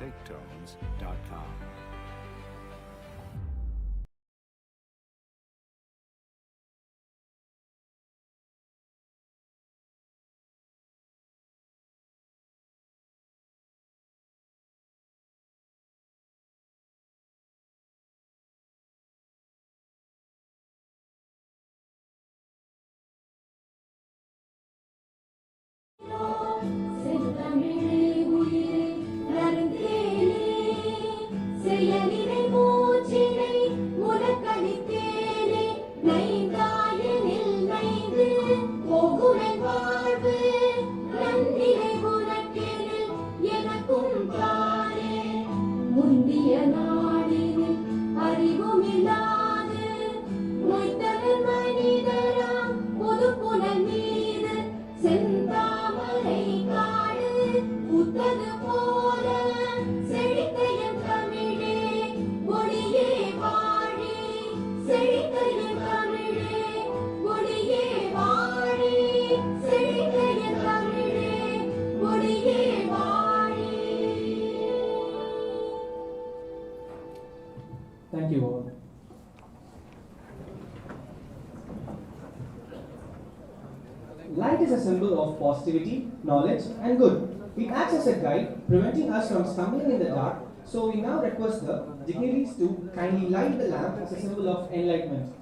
classictones.com. Thank you all. Light is a symbol of positivity, knowledge, and good. It acts as a guide, preventing us from stumbling in the dark. So we now request the dignitaries to kindly light the lamp as a symbol of enlightenment.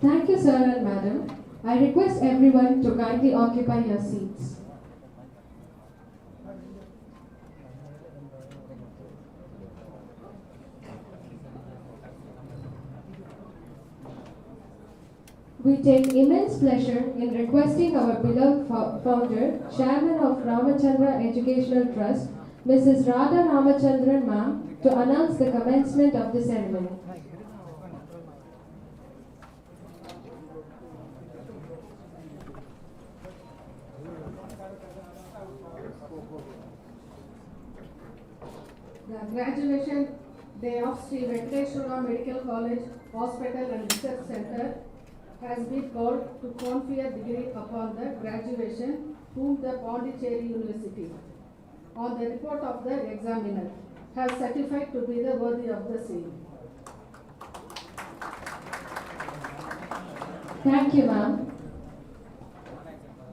Thank you, sir and madam. I request everyone to kindly occupy your seats. We take immense pleasure in requesting our beloved founder, Chairman of Ramachandra Educational Trust, Mrs. Radha Ramachandran ma'am, to announce the commencement of the ceremony. The graduation day of Sri Venkateshwaraa Medical College, Hospital and Research Center has been called to confer degree upon the graduation whom the Pondicherry University, on the report of the examiner, has certified to be the worthy of the same. Thank you, ma'am.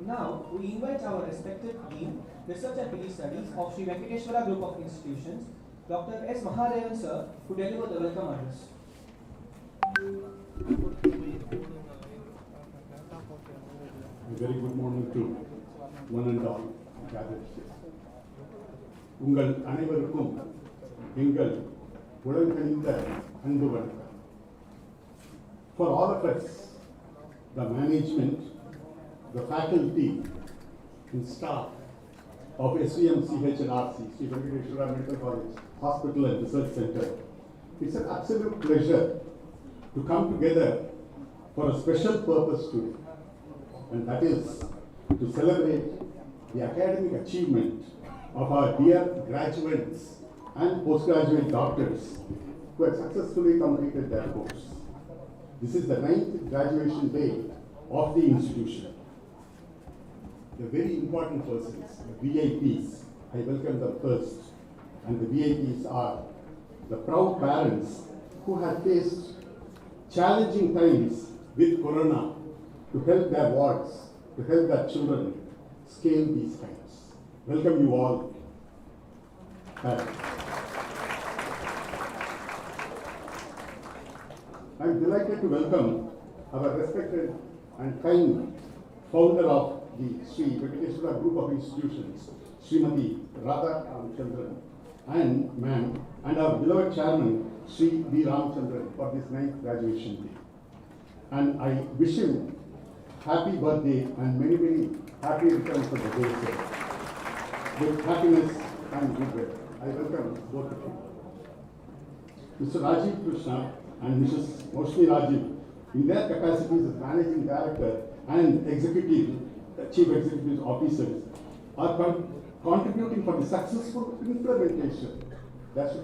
Now, we invite our respected Dean, Research and PhD Studies of Sri Venkateshwaraa Group of Institutions, Dr. S. Mahadevan sir, to deliver the welcome address. A very good morning to one and all gathered here. உங்கள் அனைவருக்கும் எங்கள் உடன்கணிந்த அன்பு வணக்கம். For all of us, the management, the faculty and staff of SVMCH&RC, Sri Venkateshwaraa Medical College, Hospital and Research Center, it's an absolute pleasure to come together for a special purpose today, and that is to celebrate the academic achievement of our dear graduates and postgraduate doctors who have successfully completed their course. This is the 9th graduation day of the institution. The very important persons, the VIPs, I welcome them first, and the VIPs are the proud parents who have faced challenging times with Corona to help their wards, to help their children scale these times. Welcome you all. I'm delighted to welcome our respected and kind founder of the Sri Venkateshwaraa Group of Institutions, Srimati Radha Ramachandran and ma'am, and our beloved chairman, Sri V. Ramachandran, for this 9th graduation day. And I wish him happy birthday and many, many happy returns of the day, sir. With happiness and goodwill. I welcome both of you. Mr. Rajiv Krishna and Mrs. Moshni Rajiv, in their capacities as Managing Director and Chief Executive Officers, are contributing for the successful implementation. That's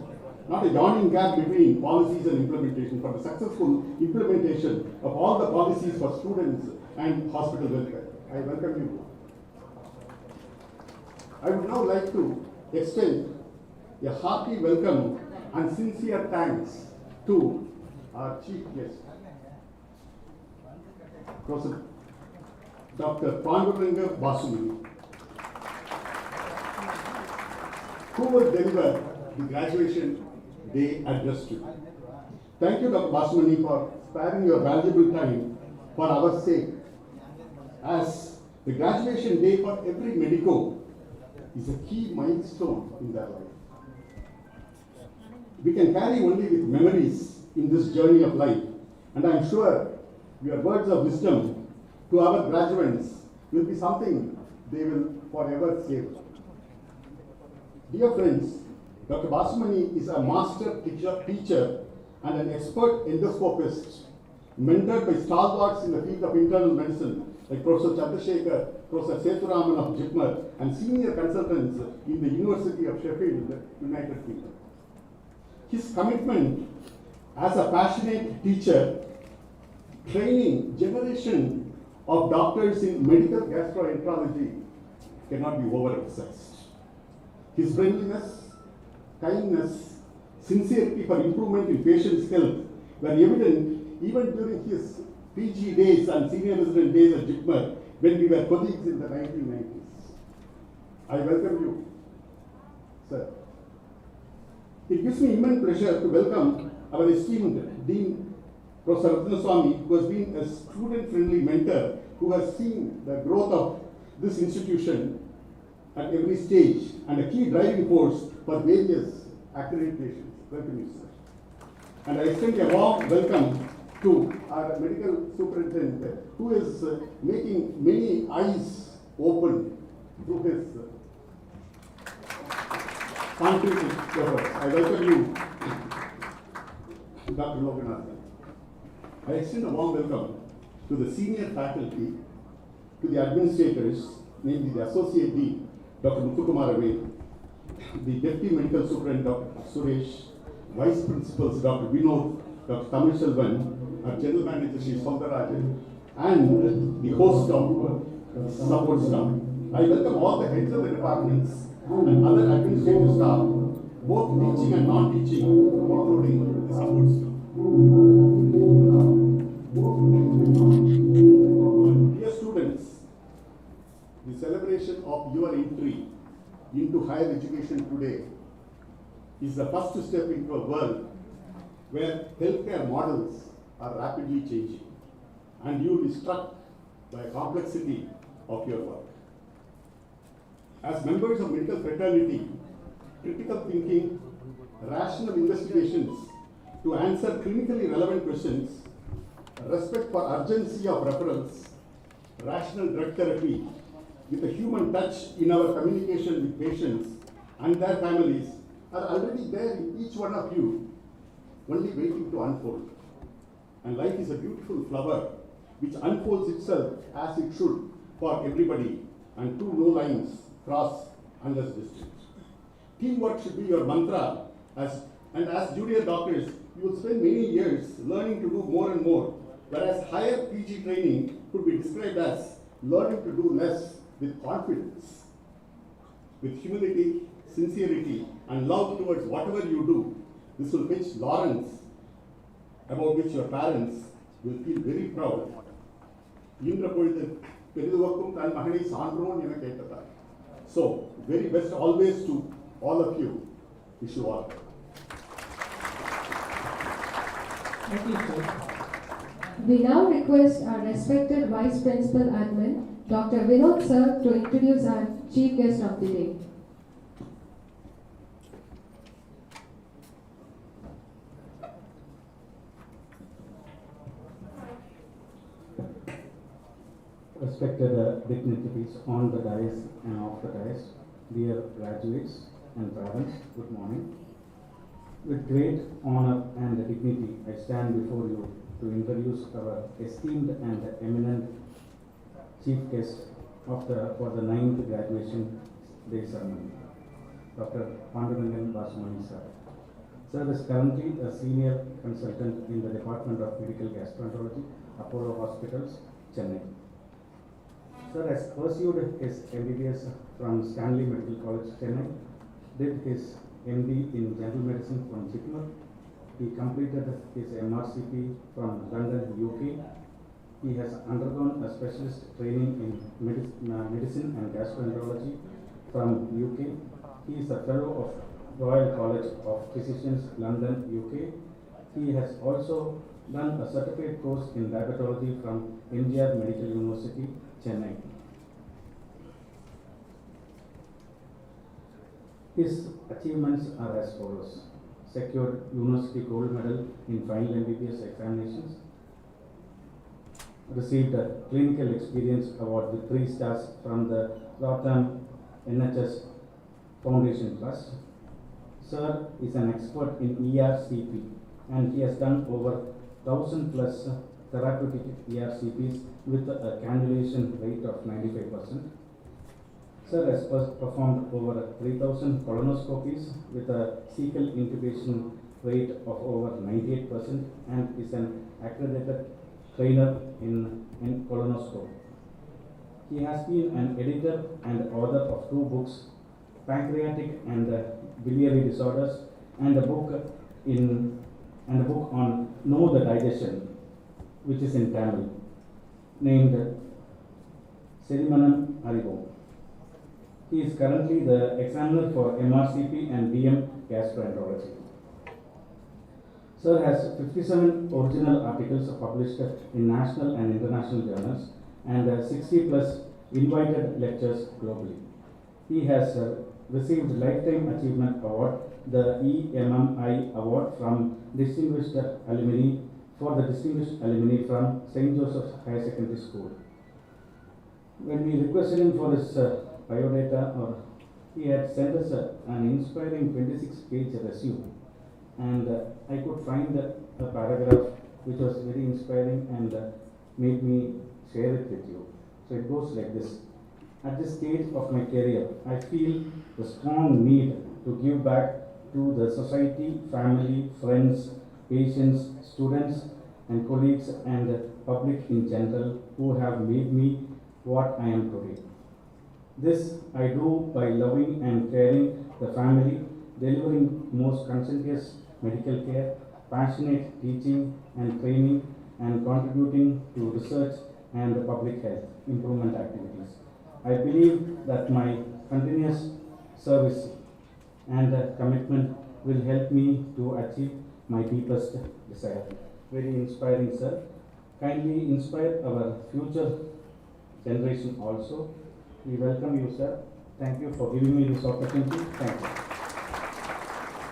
not a yawning gap between policies and implementation, for the successful implementation of all the policies for students and hospital welfare. I welcome you. I would now like to extend a hearty welcome and sincere thanks to our chief guest, Professor Dr. Panduranga Basumani, who will deliver the graduation day address to you. Thank you, Dr. Basumani, for sparing your valuable time for our sake, as the graduation day for every medico is a key milestone in their life. We can carry only with memories in this journey of life, and I am sure your words of wisdom to our graduates will be something they will forever save. Dear friends, Dr. Basumani is a master teacher and an expert endoscopist, mentored by stalwarts in the field of internal medicine like Professor Chandrasekhar, Professor Sethuraman of Jipmer, and senior consultants in the University of Sheffield, United Kingdom. His commitment as a passionate teacher, training generation of doctors in medical gastroenterology cannot be overemphasized. His friendliness, kindness, sincerity for improvement in patients' health were evident even during his PG days and senior resident days at Jipmer when we were colleagues in the 1990s. I welcome you, sir. It gives me immense pleasure to welcome our esteemed Dean, Professor Ratnaswamy, who has been a student-friendly mentor who has seen the growth of this institution at every stage and a key driving force for various accreditations. Welcome you, sir. And I extend a warm welcome to our medical superintendent, who is making many eyes open through his concrete efforts. I welcome you, Dr. Loganathan. I extend a warm welcome to the senior faculty, to the administrators, namely the Associate Dean, Dr. Muthukumar Ave, the Deputy Medical Superintendent, Dr. Suresh, Vice Principals, Dr. Vinod, Dr. Tamil Selvan, our General Manager, Sri Soundarajan, and the host of support staff. I welcome all the heads of the departments and other administrative staff, both teaching and non-teaching, including the support staff. Dear students, into higher education today is the first step into a world where healthcare models are rapidly changing, and you will be struck by the complexity of your work. As members of medical fraternity, critical thinking, rational investigations to answer clinically relevant questions, respect for urgency of referrals, rational drug therapy with a human touch in our communication with patients and their families are already there in each one of you, only waiting to unfold. And life is a beautiful flower which unfolds itself as it should for everybody, and two no lines cross unless distant. Teamwork should be your mantra, and as junior doctors, you will spend many years learning to do more and more, whereas higher PG training could be described as learning to do less with confidence. With humility, sincerity, and love towards whatever you do, this will fetch Lawrence, about which your parents will feel very proud. இன்ற பொழுது பெரிதுவக்கும் தன் மகனை சான்றோன் என கேட்டதால். So, very best always to all of you. Wish you all. Thank you, sir. We now request our respected Vice Principal Admin, Dr. Vinod sir, to introduce our Chief Guest of the Day. Respected dignitaries on the dais and off the dais, dear graduates and parents, good morning. With great honor and dignity, I stand before you to introduce our esteemed and eminent chief guest for the 9th graduation day ceremony, Dr. Pandurangan Basumani sir. Sir is currently a senior consultant in the Department of Medical Gastroenterology, Apollo Hospitals, Chennai. Sir has pursued his MBBS from Stanley Medical College, Chennai, did his MD in General Medicine from Chitmur. He completed his MRCP from London, UK. He has undergone a specialist training in medicine and gastroenterology from UK. He is a fellow of Royal College of Physicians, London, UK. He has also done a certificate course in diabetology from NGR Medical University, Chennai. His achievements are as follows: secured University Gold Medal in final MBBS examinations, received a Clinical Experience Award with 3 stars from the Rotterdam NHS Foundation Trust. Sir is an expert in ERCP and he has done over 1,000 plus therapeutic ERCPs with a cannulation rate of 95%. Sir has performed over 3,000 colonoscopies with a cecal intubation rate of over 98% and is an accredited trainer in colonoscopy. He has been an editor and author of 2 books, Pancreatic and Biliary Disorders, and a book on Know the Digestion, which is in Tamil, named Serimanam Arivo. He is currently the examiner for MRCP and DM gastroenterology. Sir has 57 original articles published in national and international journals and 60 plus invited lectures globally. He has received Lifetime Achievement Award, the EMMI Award from Distinguished Alumni for the Distinguished Alumni from St. Joseph's Higher Secondary School. When we requested him for his biodata, he had sent us an inspiring 26-page resume, and I could find a paragraph which was very inspiring and made me share it with you. So it goes like this: at this stage of my career, I feel the strong need to give back to the society, family, friends, patients, students and colleagues and public in general who have made me what I am today. This I do by loving and caring the family, delivering most conscientious medical care, passionate teaching and training, and contributing to research and public health improvement activities. I believe that my continuous service and commitment will help me to achieve my deepest desire. Very inspiring, sir. Kindly inspire our future generation also. We welcome you, sir. Thank you for giving me this opportunity. Thank you.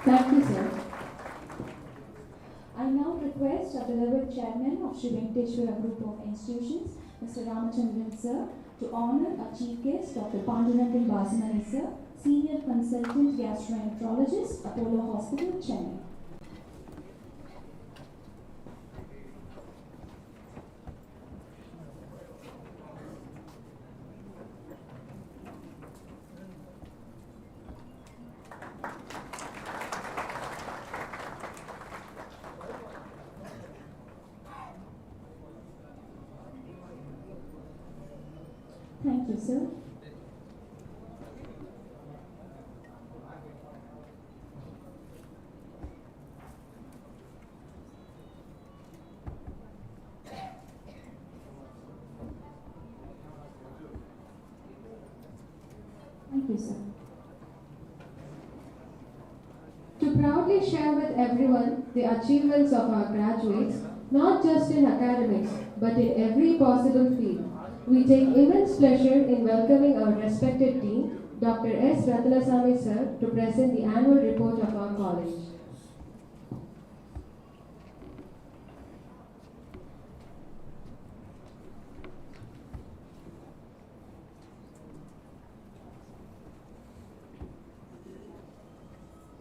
Thank you, sir. I now request our beloved chairman of Sri Venkateshwaraa Group of Institutions, Mr. Ramachandran sir, to honor our chief guest, Dr. Pandurangan Basamani sir, Senior Consultant Gastroenterologist, Apollo Hospital, Chennai. Thank you, sir. Thank you, sir. To proudly share with everyone the achievements of our graduates, not just in academics, but in every possible field, we take immense pleasure in welcoming our respected dean, Dr. S. Ratnasamy sir, to present the annual report of our college.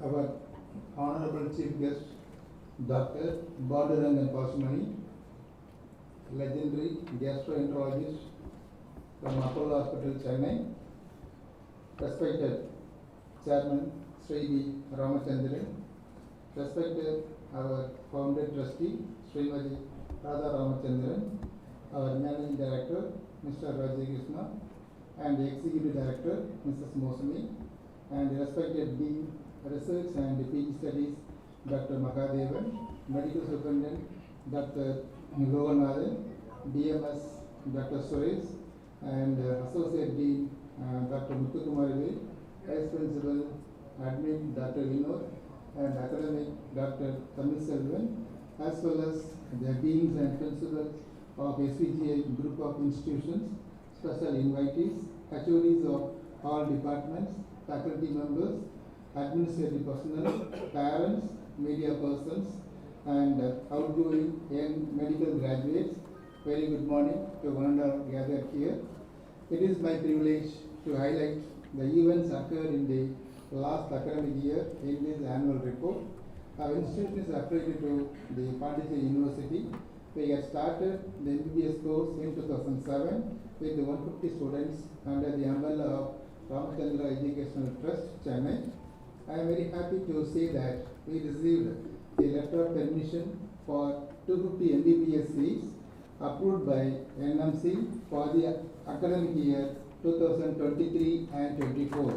Our Honorable Chief Guest, Dr. Pandurangan Basamani, legendary gastroenterologist from Apollo Hospital, Chennai, respected Chairman Sri V. Ramachandran, respected our founder trustee Srimati Radha Ramachandran, our Managing Director Mr. Raja Krishna, and the Executive Director Mrs. Mosami, and respected Dean Research and PG Studies Dr. Mahadevan, Medical Superintendent Dr. Loganathan, DMS Dr. Suresh, and Associate Dean Dr. Muthukumari, Vice Principal Admin Dr. Vinod, and Academic Dr. Tamil Selvan, as well as the Deans and Principals of SVGA Group of Institutions, special invitees, HODs of all departments, faculty members, administrative personnel, parents, media persons, and outgoing young medical graduates. Very good morning to one and all gathered here. It is my privilege to highlight the events occurred in the last academic year in this annual report. Our institution is affiliated to the Pondicherry University. We had started the MBBS course in 2007 with 150 students under the umbrella of Ramachandra Educational Trust, Chennai. I am very happy to say that we received a letter of permission for 250 MBBS seats approved by NMC for the academic year 2023 and 24.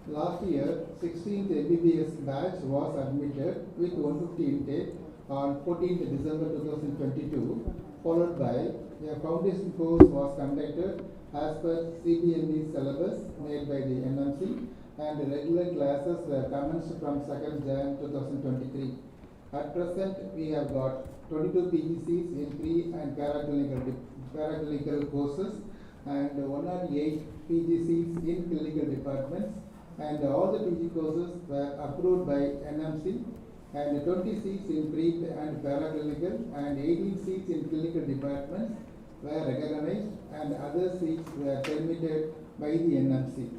Last year, 16th MBBS batch was admitted with 150 intake on 14th December 2022, followed by a foundation course was conducted as per CBME syllabus made by the NMC, and regular classes were commenced from 2nd Jan 2023. At present, we have got 22 PGCs in pre and paraclinical courses and 108 PGCs in clinical departments, and all the PG courses were approved by NMC, and 20 seats in pre and paraclinical and 18 seats in clinical departments were recognized, and other seats were permitted by the NMC.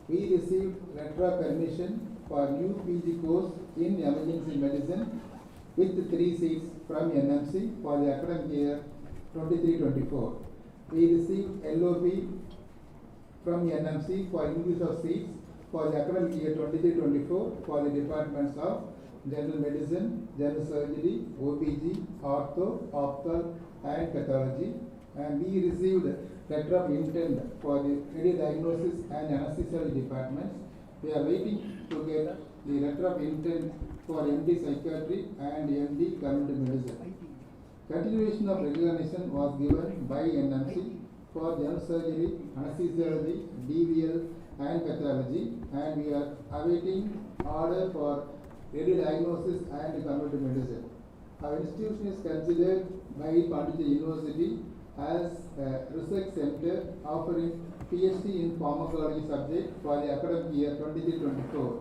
We received letter of permission for new PG course in emergency medicine with 3 seats from NMC for the academic year 23-24. We received LOP from NMC for increase of seats for the academic year 23-24 for the departments of general medicine, general surgery, OPG, ortho, opthal, and pathology. And we received letter of intent for the radio diagnosis and anesthesiology departments. We are waiting to get the letter of intent for MD psychiatry and MD community medicine. Continuation of recognition was given by NMC for general surgery, anesthesiology, DVL and pathology, and we are awaiting order for early diagnosis and community medicine. Our institution is considered by Pondicherry University as a research center offering PhD in pharmacology subject for the academic year 23-24.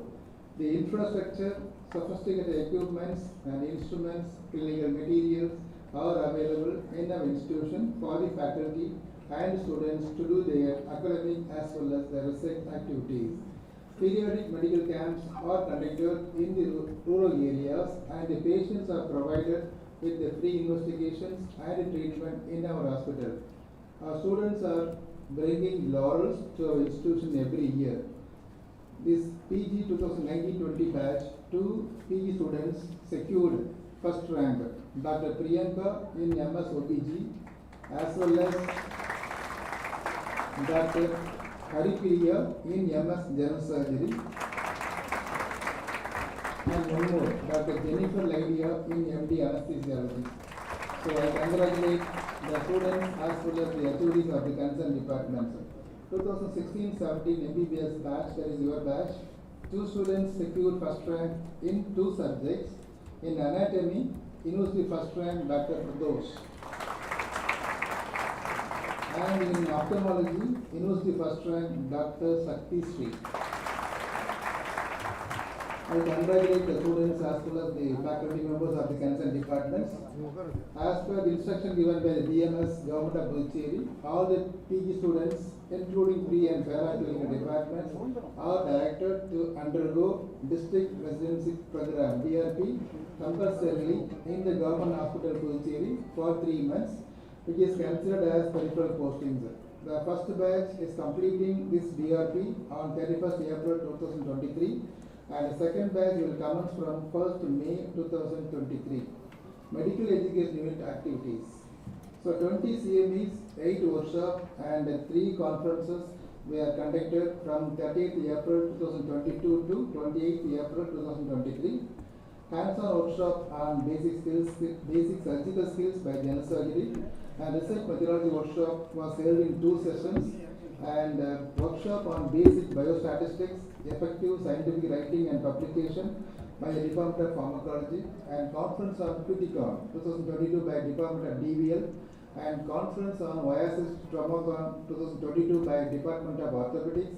The infrastructure, sophisticated equipments and instruments, clinical materials are available in our institution for the faculty and students to do their academic as well as their research activities. Periodic medical camps are conducted in the rural areas and the patients are provided with the free investigations and treatment in our hospital. Our students are bringing laurels to our institution every year. This PG 2019-20 batch, 2 PG students secured first rank. Dr. Priyanka in MS OBG as well as Dr. Haripriya in MS General Surgery, and one more, Dr. Jennifer Lydia in MD Anesthesiology. So I congratulate the students as well as the HODs of the concerned departments. 2016-17 MBBS batch, that is your batch, 2 students secured first rank in 2 subjects. In anatomy, University first rank Dr. Pradosh. And in ophthalmology, University first rank Dr. Sakti Sri. I congratulate the students as well as the faculty members of the concerned departments. As per the instruction given by the DMS Government of Puducherry, all the PG students, including pre and para-clinical departments, are directed to undergo district residency program DRP compulsorily in the government hospital Puducherry for 3 months, which is considered as peripheral postings. The first batch is completing this DRP on 31st April 2023, and the second batch will commence from 1st May 2023. Medical education unit activities. So 20 CMEs, 8 workshops and 3 conferences were conducted from 30th April 2022 to 28th April 2023. Hands-on workshop on basic surgical skills by general surgery, and research methodology workshop was held in 2 sessions, and workshop on basic biostatistics, effective scientific writing and publication by the Department of Pharmacology, and conference on Criticon 2022 by Department of DVL, and conference on Viasis Traumacon 2022 by Department of Orthopedics,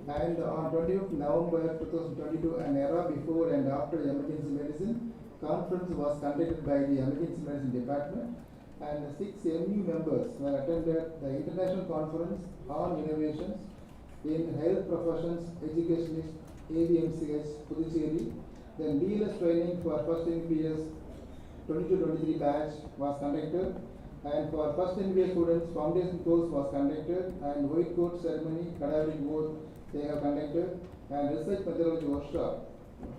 and on 20th November 2022, an era before and after emergency medicine conference was conducted by the emergency medicine department, and 6 MU members were attended the international conference on innovations in health professions educationist AVMCH Puducherry. Then BLS training for first MBS 22-23 batch was conducted, and for first MBA students foundation course was conducted, and white coat ceremony, cadaveric vote they have conducted, and research methodology workshop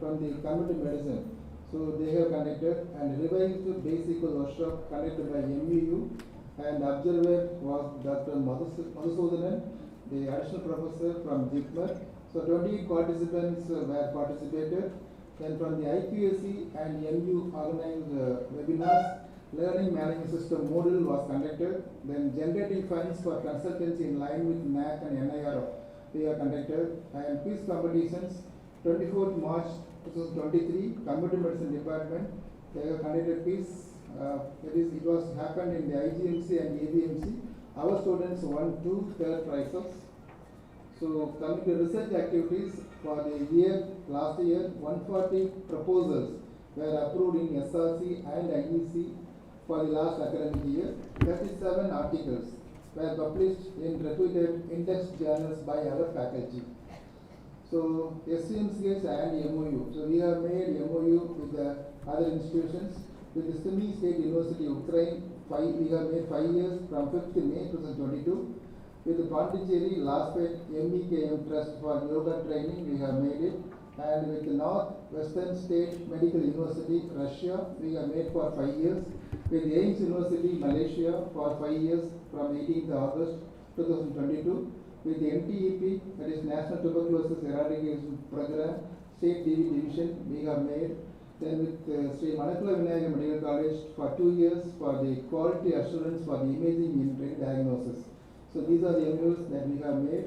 from the community medicine. So they have conducted, and revised basic workshop conducted by MUU, and observer was Dr. Madhusudanan, the additional professor from JIPMER. So 28 participants were participated. Then from the IQAC and MU organized webinars, learning management system module was conducted. Then generating funds for consultancy in line with NAC and NIR they are conducted, and quiz competitions. 24th March 2023, computer medicine department they have conducted quiz. It was happened in the IGMC and ABMC. Our students won 2 third prizes. So coming to research activities for the year, last year 140 proposals were approved in SRC and IEC for the last academic year. 37 articles were published in reputed index journals by our faculty. So SCMCH and MOU. So we have made MOU with the other institutions. With the Sumy State University Ukraine, we have made 5 years from 5th May 2022. With the Pondicherry Laspet MEKM Trust for yoga training, we have made it. And with the Northwestern State Medical University, Russia, we have made for 5 years. With AIMS University, Malaysia, for 5 years from 18th August 2022. With the NTEP, that is National Tuberculosis Eradication Program, State Division, we have made. Then with Sri Manakula Vinayagar Medical College for 2 years for the quality assurance for the imaging in diagnosis. So these are the MOUs that we have made.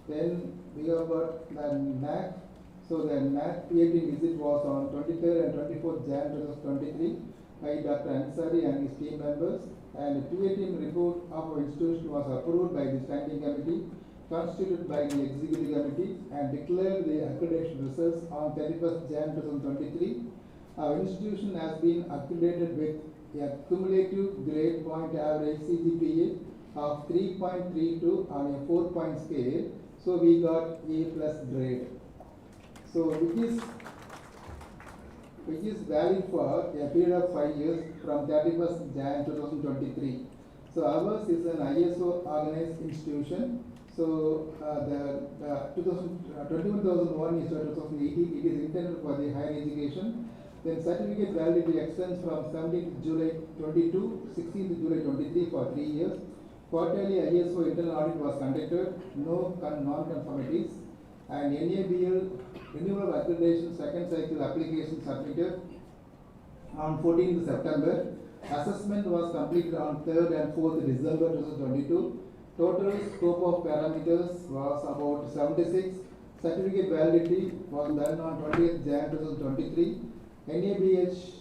Then we have got the NAC. So the NAC PAT visit was on 23rd and 24th Jan 2023 by Dr. Ansari and his team members. And the PAT report of our institution was approved by the standing committee constituted by the executive committee and declared the accreditation results on 31st Jan 2023. Our institution has been accredited with a cumulative grade point average CGPA of 3.32 on a 4-point scale. So we got A plus grade. So which is valid for a period of 5 years from 31st Jan 2023. So ours is an ISO organized institution. So the 21,001 is 2018. It is intended for the higher education. Then certificate validity extends from 17th July 22, 16th July 23 for 3 years. Quarterly ISO internal audit was conducted, no non-conformities, and NABL renewal of accreditation second cycle application submitted on 14th September. Assessment was completed on 3rd and 4th December 2022. Total scope of parameters was about 76. Certificate validity was done on 20th Jan 2023. NABH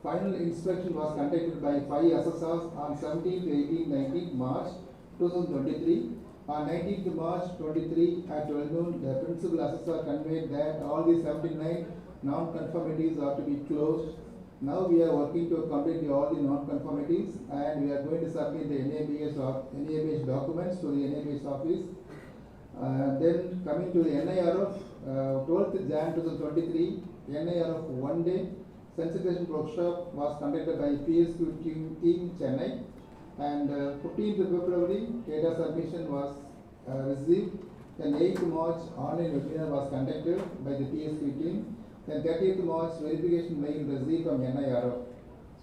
final inspection was conducted by 5 assessors on 17th, 18th, 19th March 2023. On 19th March 23 at 12 noon, the principal assessor conveyed that all the 79 non-conformities are to be closed. Now we are working to complete all the non-conformities and we are going to submit the NABH documents to the NABH office. Then coming to the NIRF, 12th Jan 2023, NIRF 1 day sensitization workshop was conducted by PSQ team Chennai, and 15th February data submission was received. Then 8th March online webinar was conducted by the PSQ team. Then 30th March verification mail received from NIRF.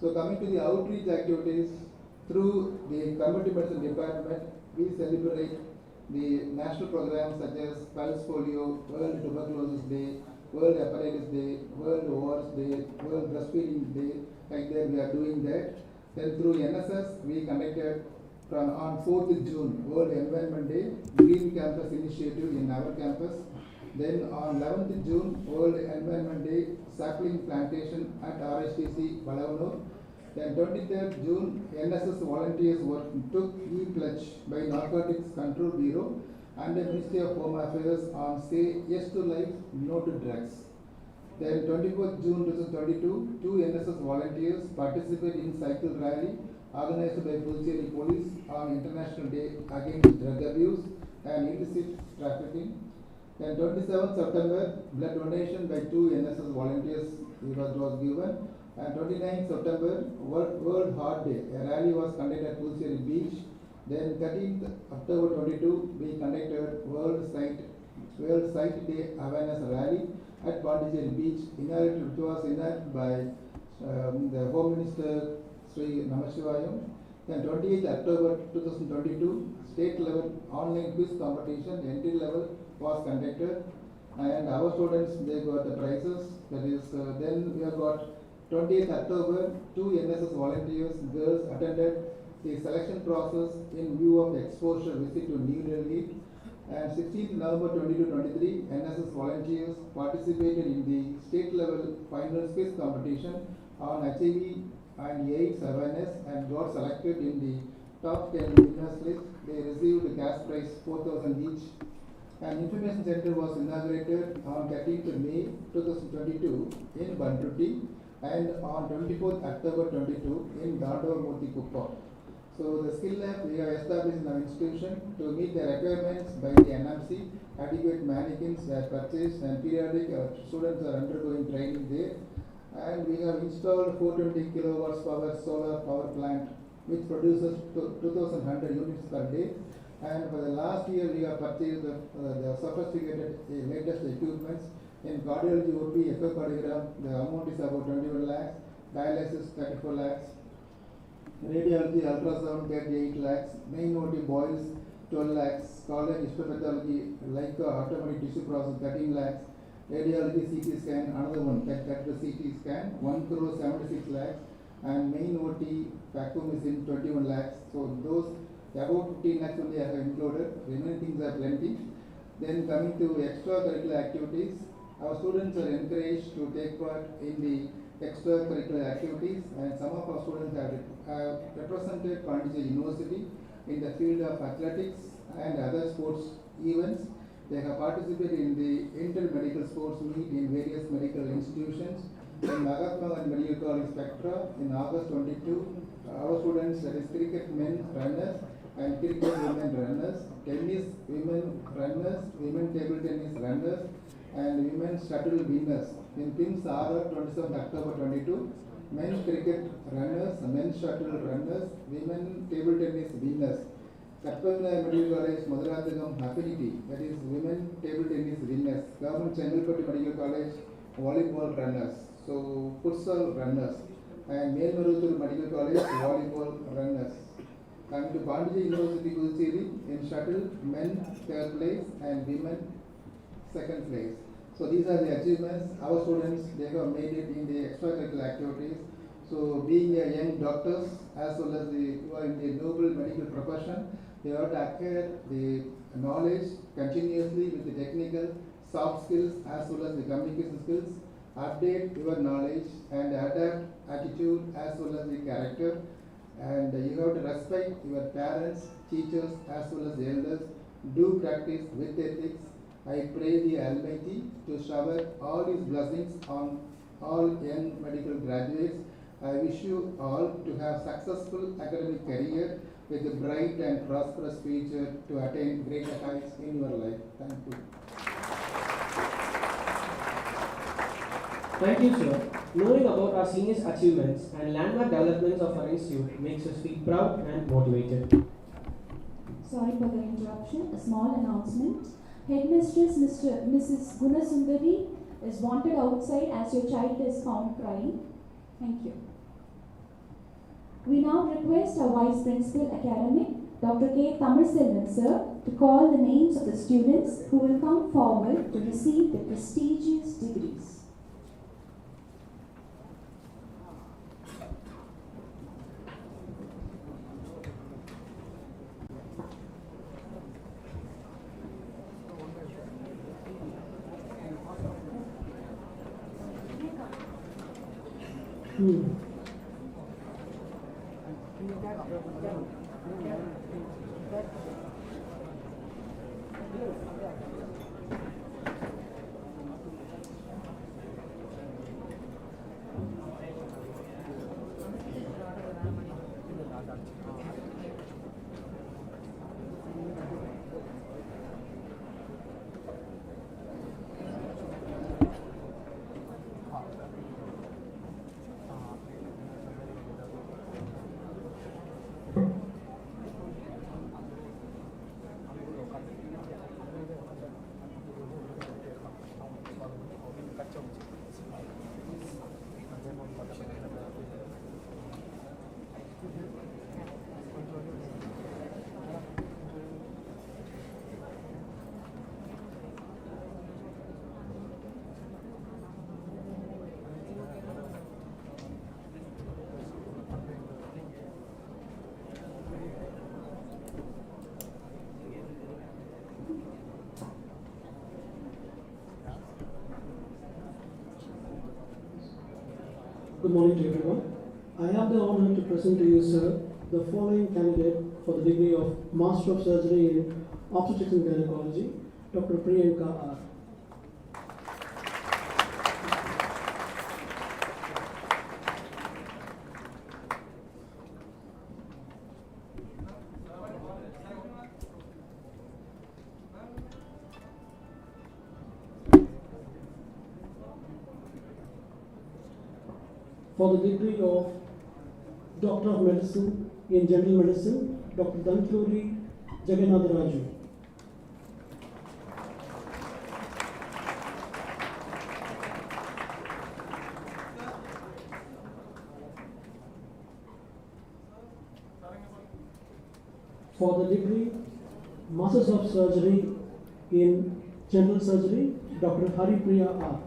So coming to the outreach activities, through the community medicine department, we celebrate the national programs such as Pulse Polio, World Tuberculosis Day, World Hepatitis Day, World Wars Day, World Breastfeeding Day. Like that we are doing that. Then through NSS, we conducted on 4th June, World Environment Day, Green Campus Initiative in our campus. Then on 11th June, World Environment Day, sapling plantation at RSTC, Balavanur. Then 23rd June, NSS volunteers took e-pledge by Narcotics Control Bureau and the Ministry of Home Affairs on Say Yes to Life, No to Drugs. Then 24th June 2022, 2 NSS volunteers participated in cycle rally organized by Puducherry Police on International Day Against Drug Abuse and Illicit Trafficking. Then 27th September, blood donation by 2 NSS volunteers was given. And 29th September, World Heart Day, a rally was conducted at Puducherry Beach. Then 13th October 22, we conducted World Sight Day Awareness Rally at Pondicherry Beach, which was enacted by the Home Minister Sri Namashivayam. Then 28th October 2022, state level online quiz competition, entry level was conducted, and our students, they got the prizes. That is, then we have got 20th October, 2 NSS volunteers, girls attended the selection process in view of the exposure visit to New Delhi. And 16th November 2022-23, NSS volunteers participated in the state level final quiz competition on HIV and AIDS awareness and got selected in the top 10 winners list. They received a cash prize 4,000 each. An information center was inaugurated on 13th May 2022 in Bandruti and on 24th October 22 in Dandavamurthy Kuppa. So the skill lab we have established in our institution to meet the requirements by the NMC. Adequate mannequins were purchased and periodic students are undergoing training there. And we have installed 420 kilowatts power solar power plant which produces 2,100 units per day. And for the last year, we have purchased the sophisticated latest equipments in cardiology OP, echocardiogram. The amount is about 21 lakhs, dialysis 34 lakhs, radiology ultrasound 38 lakhs, main OT boils 12 lakhs, cardiac histopathology like automatic tissue process 13 lakhs, radiology CT scan another one, that the CT scan 1 crore 76 lakhs, and main OT vacuum is in 21 lakhs. So those About 15 lakhs only I have included, remaining things are plenty. Then coming to extracurricular activities, our students are encouraged to take part in the extracurricular activities, and some of our students have represented Pondicherry University in the field of athletics and other sports events. They have participated in the inter-medical sports meet in various medical institutions. In Mahatma and Medical College Spectra in August 22, our students, that is cricket men runners and cricket women runners, tennis women runners, women table tennis runners, and women shuttle winners. In PIMS Aadhar 27 October 22, men cricket runners, men shuttle runners, women table tennis winners. Katpana Medical College Maduratagam Affinity, that is women table tennis winners. Government Chengalpattu Medical College volleyball runners, so futsal runners, and Melmaruthu Medical College volleyball runners. Coming to Pondicherry University Puducherry, in shuttle, men third place and women second place. So these are the achievements. Our students, they have made it in the extracurricular activities. So being a young doctors as well as who are in the noble medical profession, they have to acquire the knowledge continuously with the technical, soft skills as well as the communication skills, update your knowledge and adapt attitude as well as the character, and you have to respect your parents, teachers as well as the elders, do practice with ethics. I pray the Almighty to shower all His blessings on all young medical graduates. I wish you all to have successful academic career with a bright and prosperous future to attain greater heights in your life. Thank you. Thank you, sir. Knowing about our seniors' achievements and landmark developments of our institute makes us feel proud and motivated. Sorry for the interruption. A small announcement. Headmistress Mrs. Gunasundari is wanted outside as your child is found crying. Thank you. We now request our Vice Principal Academic, Dr. K. Thamizselvan sir, to call the names of the students who will come forward to receive the prestigious degrees. Good morning to everyone. I have the honor to present to you, sir, the following candidate for the degree of Master of Surgery in Obstetrics and Gynecology, Dr. Priyanka R. For the degree of Doctor of Medicine in General Medicine, Dr. Dantluri Jagannath. For the degree Masters of Surgery in General Surgery, Dr. Haripriya R.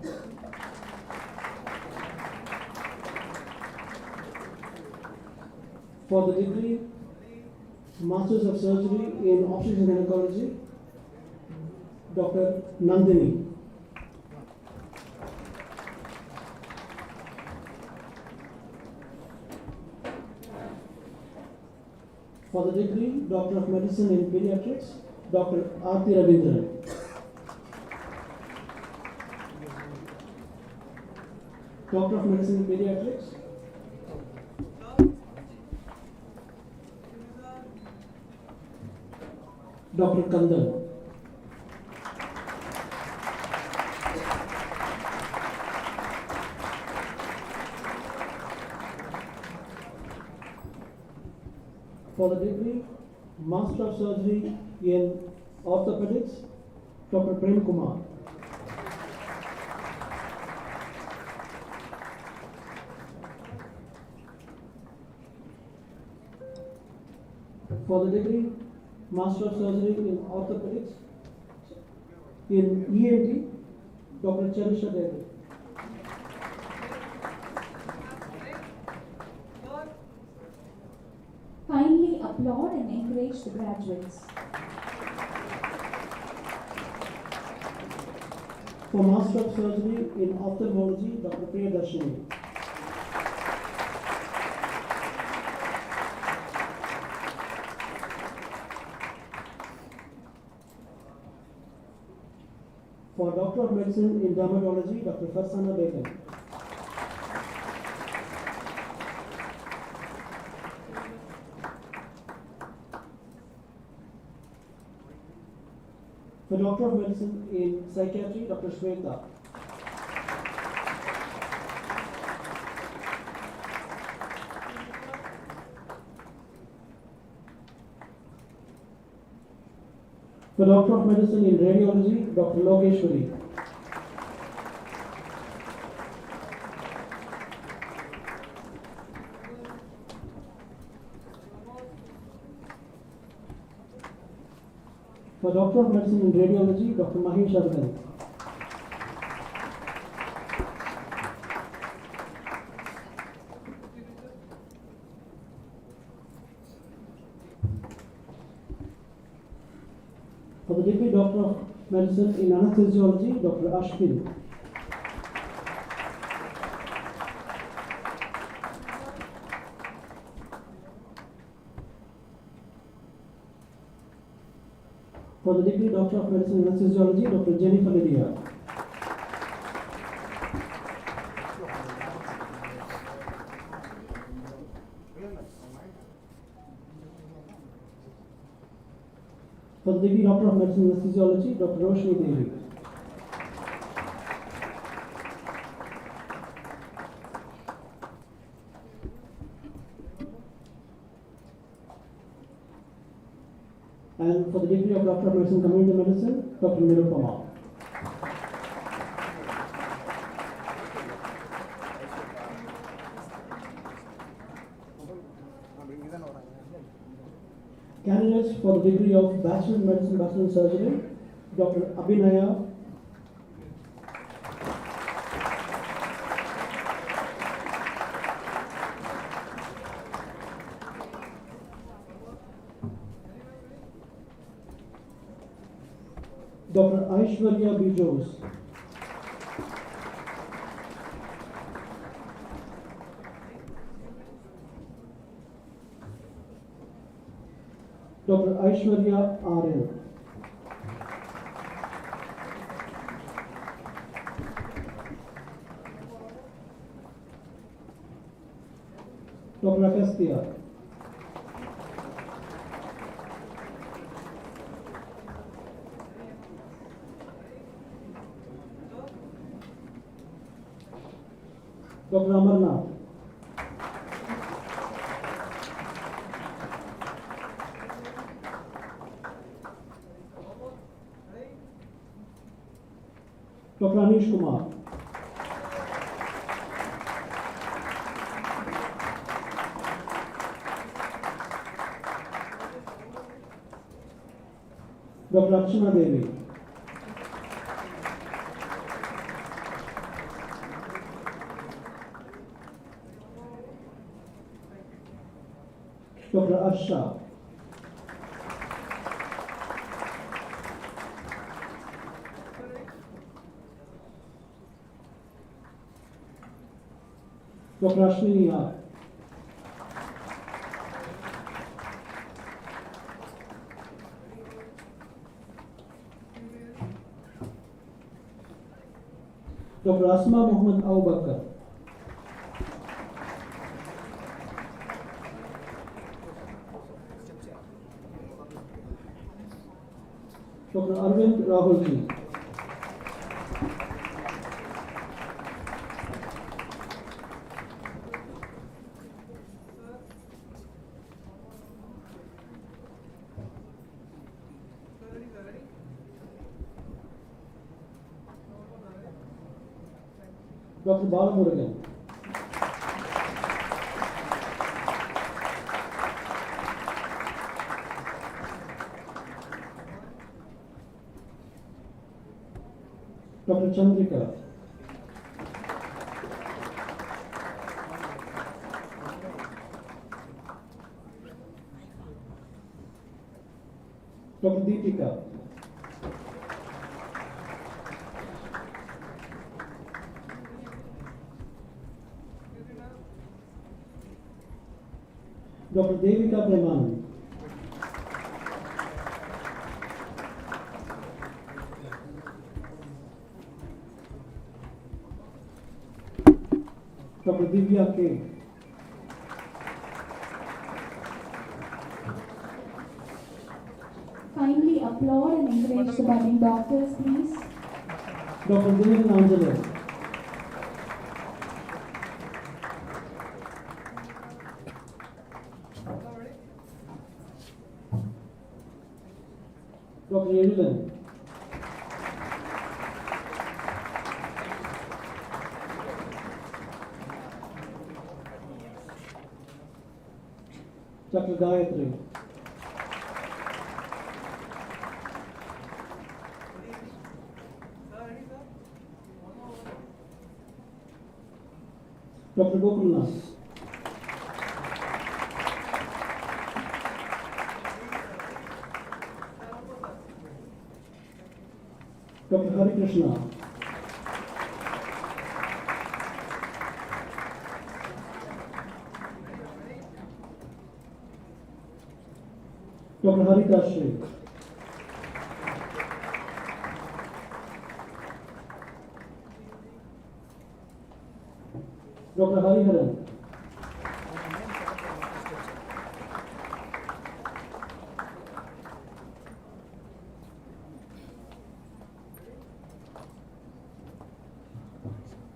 For the degree Masters of Surgery in Obstetrics and Gynecology, Dr. Nandini. For the degree, Doctor of Medicine in Pediatrics, Dr. Aarti Ravindran. Doctor of Medicine in Pediatrics, Dr. Kandan. For the degree, Master of Surgery in Orthopedics, Dr. Prem Kumar. For the degree, Master of Surgery in Orthopedics in ENT, Dr. Charisha Devi. Kindly applaud and encourage the graduates. For Master of Surgery in Ophthalmology, Dr. Priyadarshini. For Doctor of Medicine in Dermatology, Dr. Farsana Begum. For Doctor of Medicine in Psychiatry, Dr. Shweta. For Doctor of Medicine in Radiology, Dr. Lokeshwari. For Doctor of Medicine in Radiology, Dr. Mahesh Arvind. For the degree Doctor of Medicine in Anesthesiology, Dr. Ashwin. For the degree Doctor of Medicine in Anesthesiology, Dr. Jennifer Lydia. For the degree Doctor of Medicine in Anesthesiology, Dr. Roshni Devi. And for the degree of Doctor of Medicine Community Medicine, Dr. Nirupama. Candidates for the degree of Bachelor of Medicine, Bachelor in Surgery, Dr. Abhinaya. Dr. Aishwarya Bijos. Dr. Aishwarya R.L. Dr. Agastya. Dr. Amarnath. Dr. Anish Kumar. Dr. Archana Devi. Dr. Arsha. Dr. Ashwini R. Dr. Asma Muhammad Aubakar. Dr. Arvind Rahulji. Dr. Balamurugan. Dr. Chandrika. Dr. Deepika. Dr. Devika Preman. Dr. Divya K. Kindly applaud and encourage the budding doctors, please. Dr. Dylan Angelo. Dr. Edulin. Dr. Gayatri. Dr. Gokulnath. Dr. Hari Krishna. Dr. Harita Shri. Dr. Hariharan.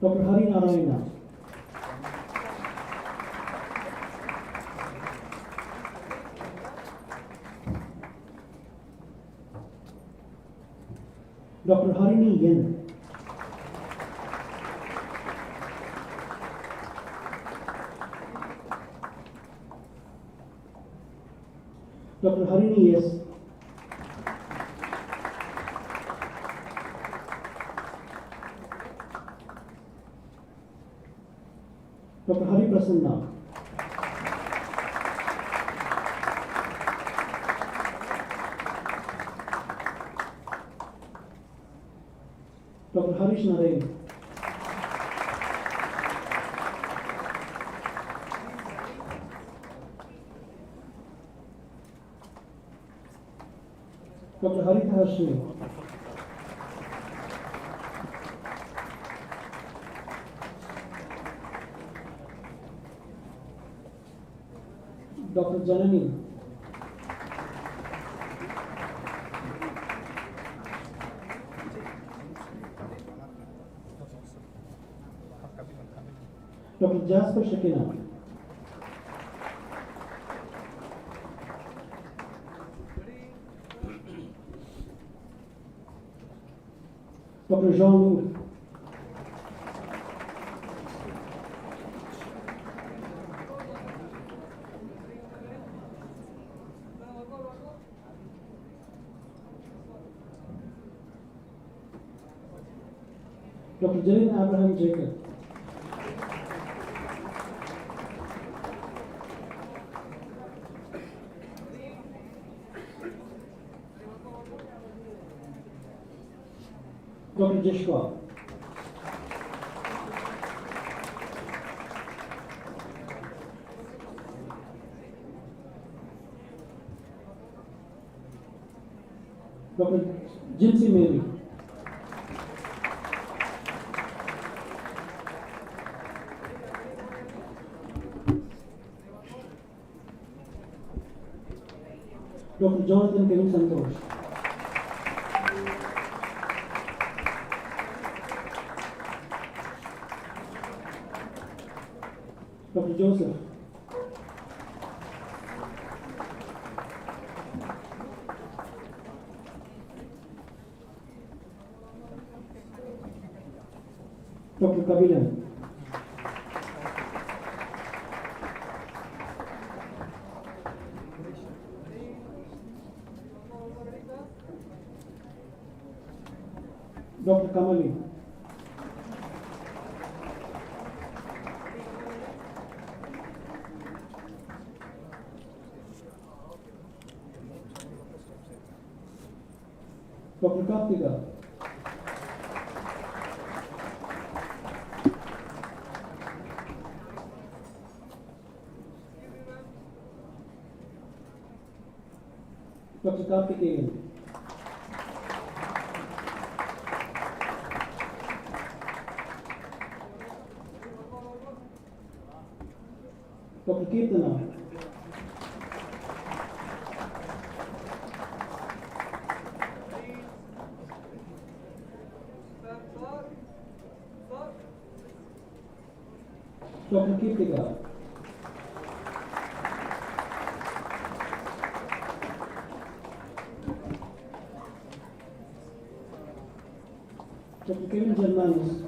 Dr. Hari Narayana. Dr. Harini Yen. Dr. Harini S. Dr. Hari Prasanna. Dr. Harish Narayan. Dr. Harita Harshmi. Dr. Janani. Dr. Jasper Shakina. Dr. Jean-Luc. Dr. Jalin Abraham Jacob. Dr. Jeshwa. Dr. Jonathan Kevin Santosh. Dr. Joseph. Dr. Kabilan. Dr. Kamali. Dr. Kartika. Dr. Kartikeyan. Dr. Kirtana. Dr. Kirtika. Dr. Kevin Germanis.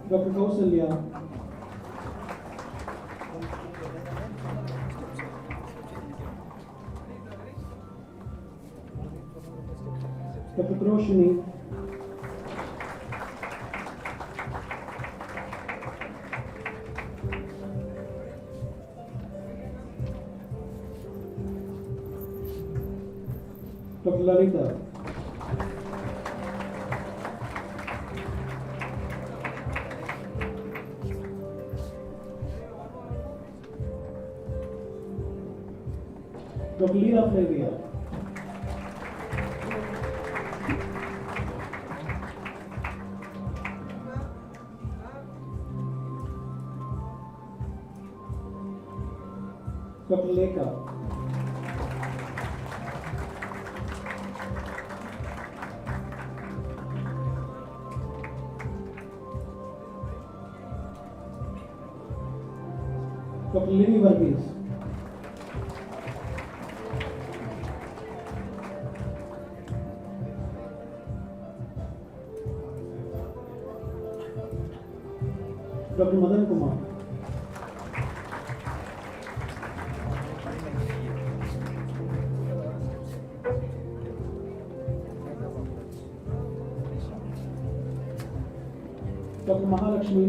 Dr. Kausalya. Dr. Roshni. Dr. Lalita. Dr. Lina Flavia. Dr. Lekha. Dr. Lini Varghese. Dr. Madan Kumar. Dr. Mahalakshmi.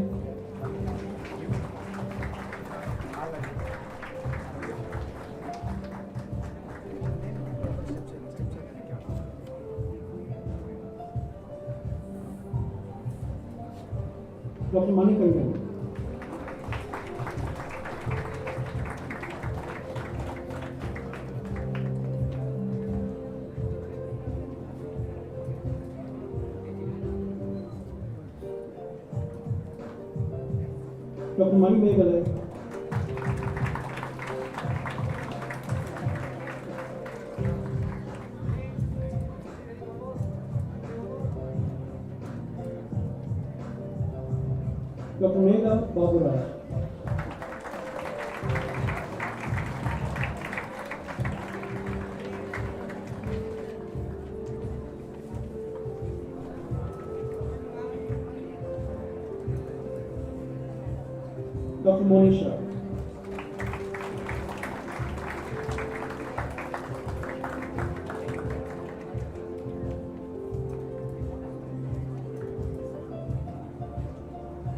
Dr. Manikandan. Dr. Mani Meghalaya. Dr. Megha Baburaj. Dr. Monisha.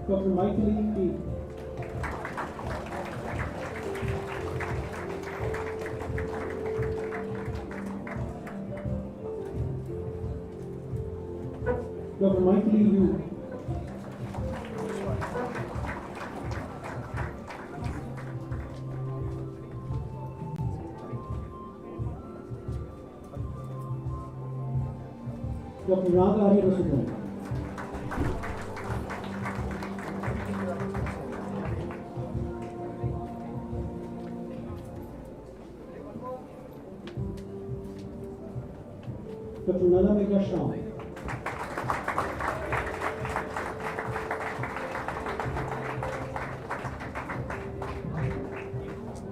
Dr. Michael P. Dr. Michael Yu. Dr. Naga Arya Rasudan. Dr. Nalamika Sham.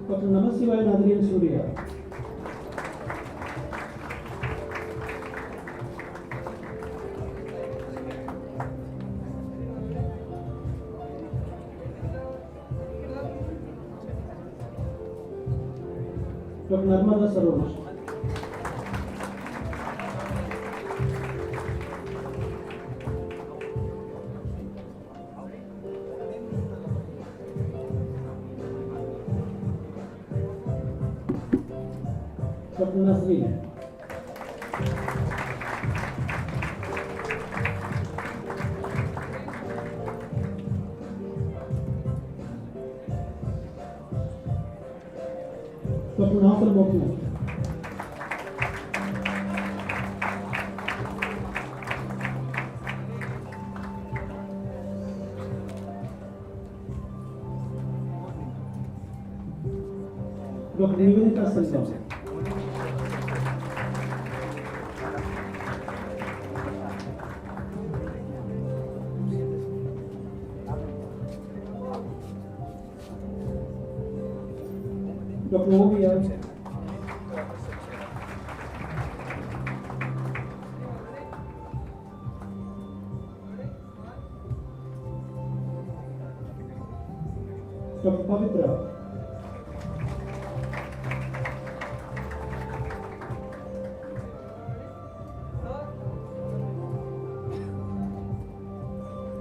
Dr. Namasivaya Nadrian Surya. Dr. Narmada Saroj. Dr. Nasreen. Dr. Nafal Mokna. Dr. Nivedita Selvam. Dr. Ovia. Dr. Pavitra.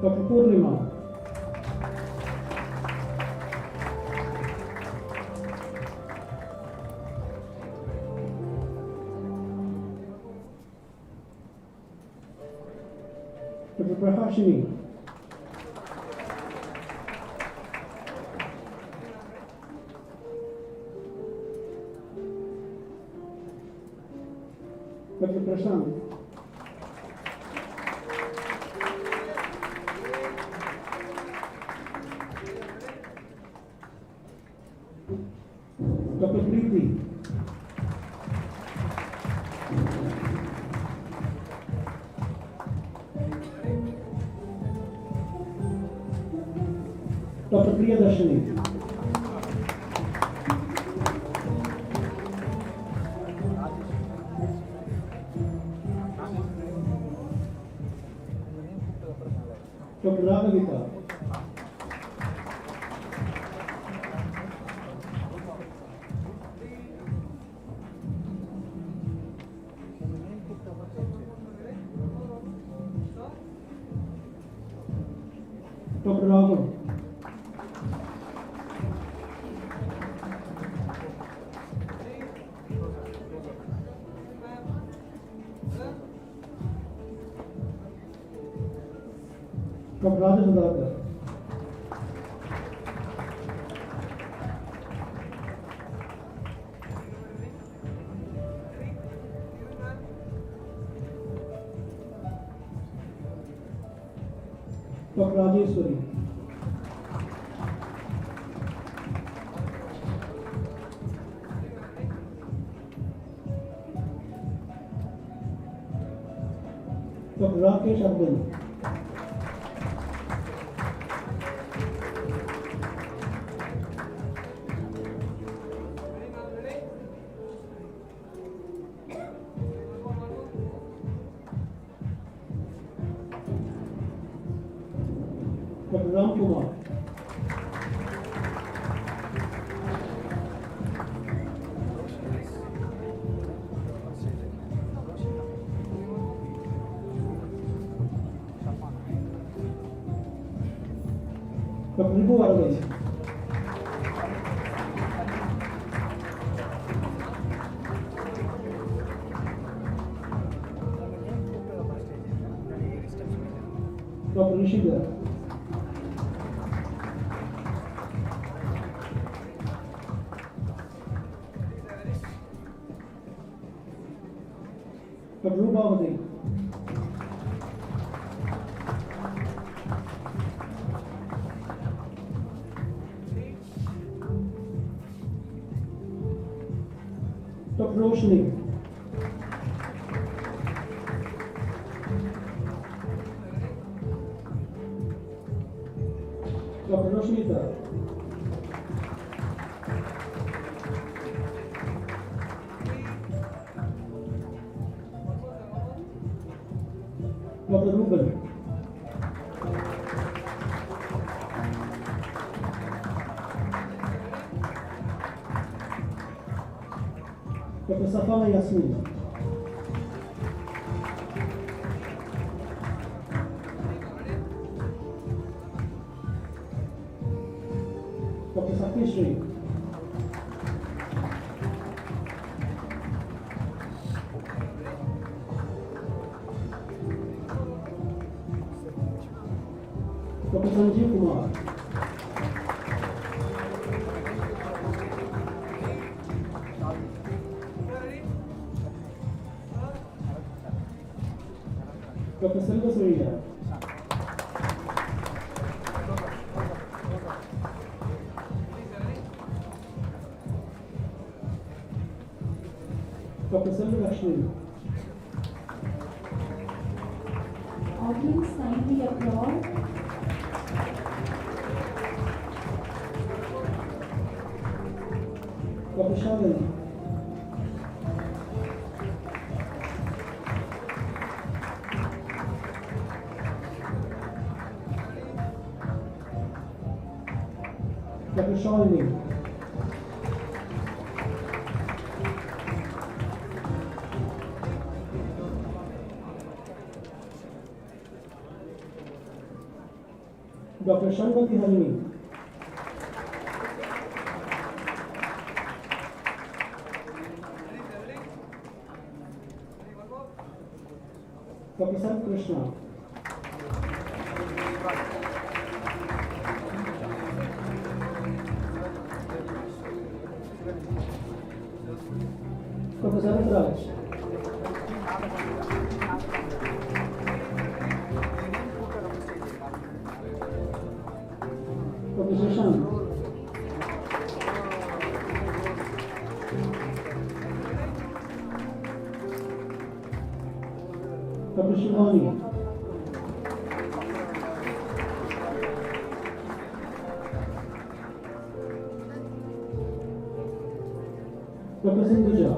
Dr. Purnima. Dr. Prahashini. Dr. Prashant. Dr. Preeti. Dr. Priyadarshini. Dr. Raghavita. Dr. Raghav. Dr. Rajasudhakar. Dr. Rajeshwari. Dr. Rakesh Abdul. Dr. Ram Kumar. Dr. Ribu Aravind. Dr. Rishidhar. Dr. Rupavati. Dr. Roshni. Lakshmi sir. Dr. Ruben. Dr. Safana Yasmin. Dr. Satyashri. Dr. Sanjeev Kumar. Dr. Selva Surya. Dr. Selva Lakshmi. Audience kindly applaud. Dr. Shalini. Dr. Shalini. Dr. Shanvati Harini. Dr. Sam Krishna. Dr. Sarath Raj. Dr. Shashank. Dr. Shivani. Dr. Sindhuja.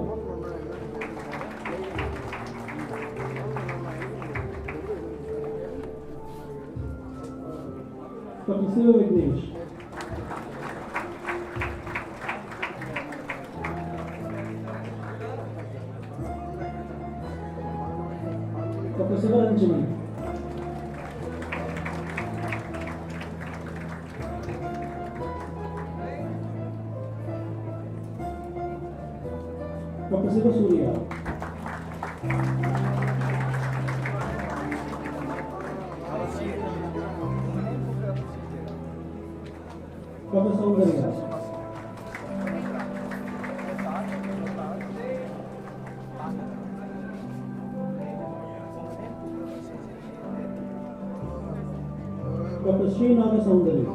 Dr. Siva Vignesh. Dr. Sivaranjani. Dr. Siva Surya. Dr. Saundarya. Dr. Srinaga Saundarya.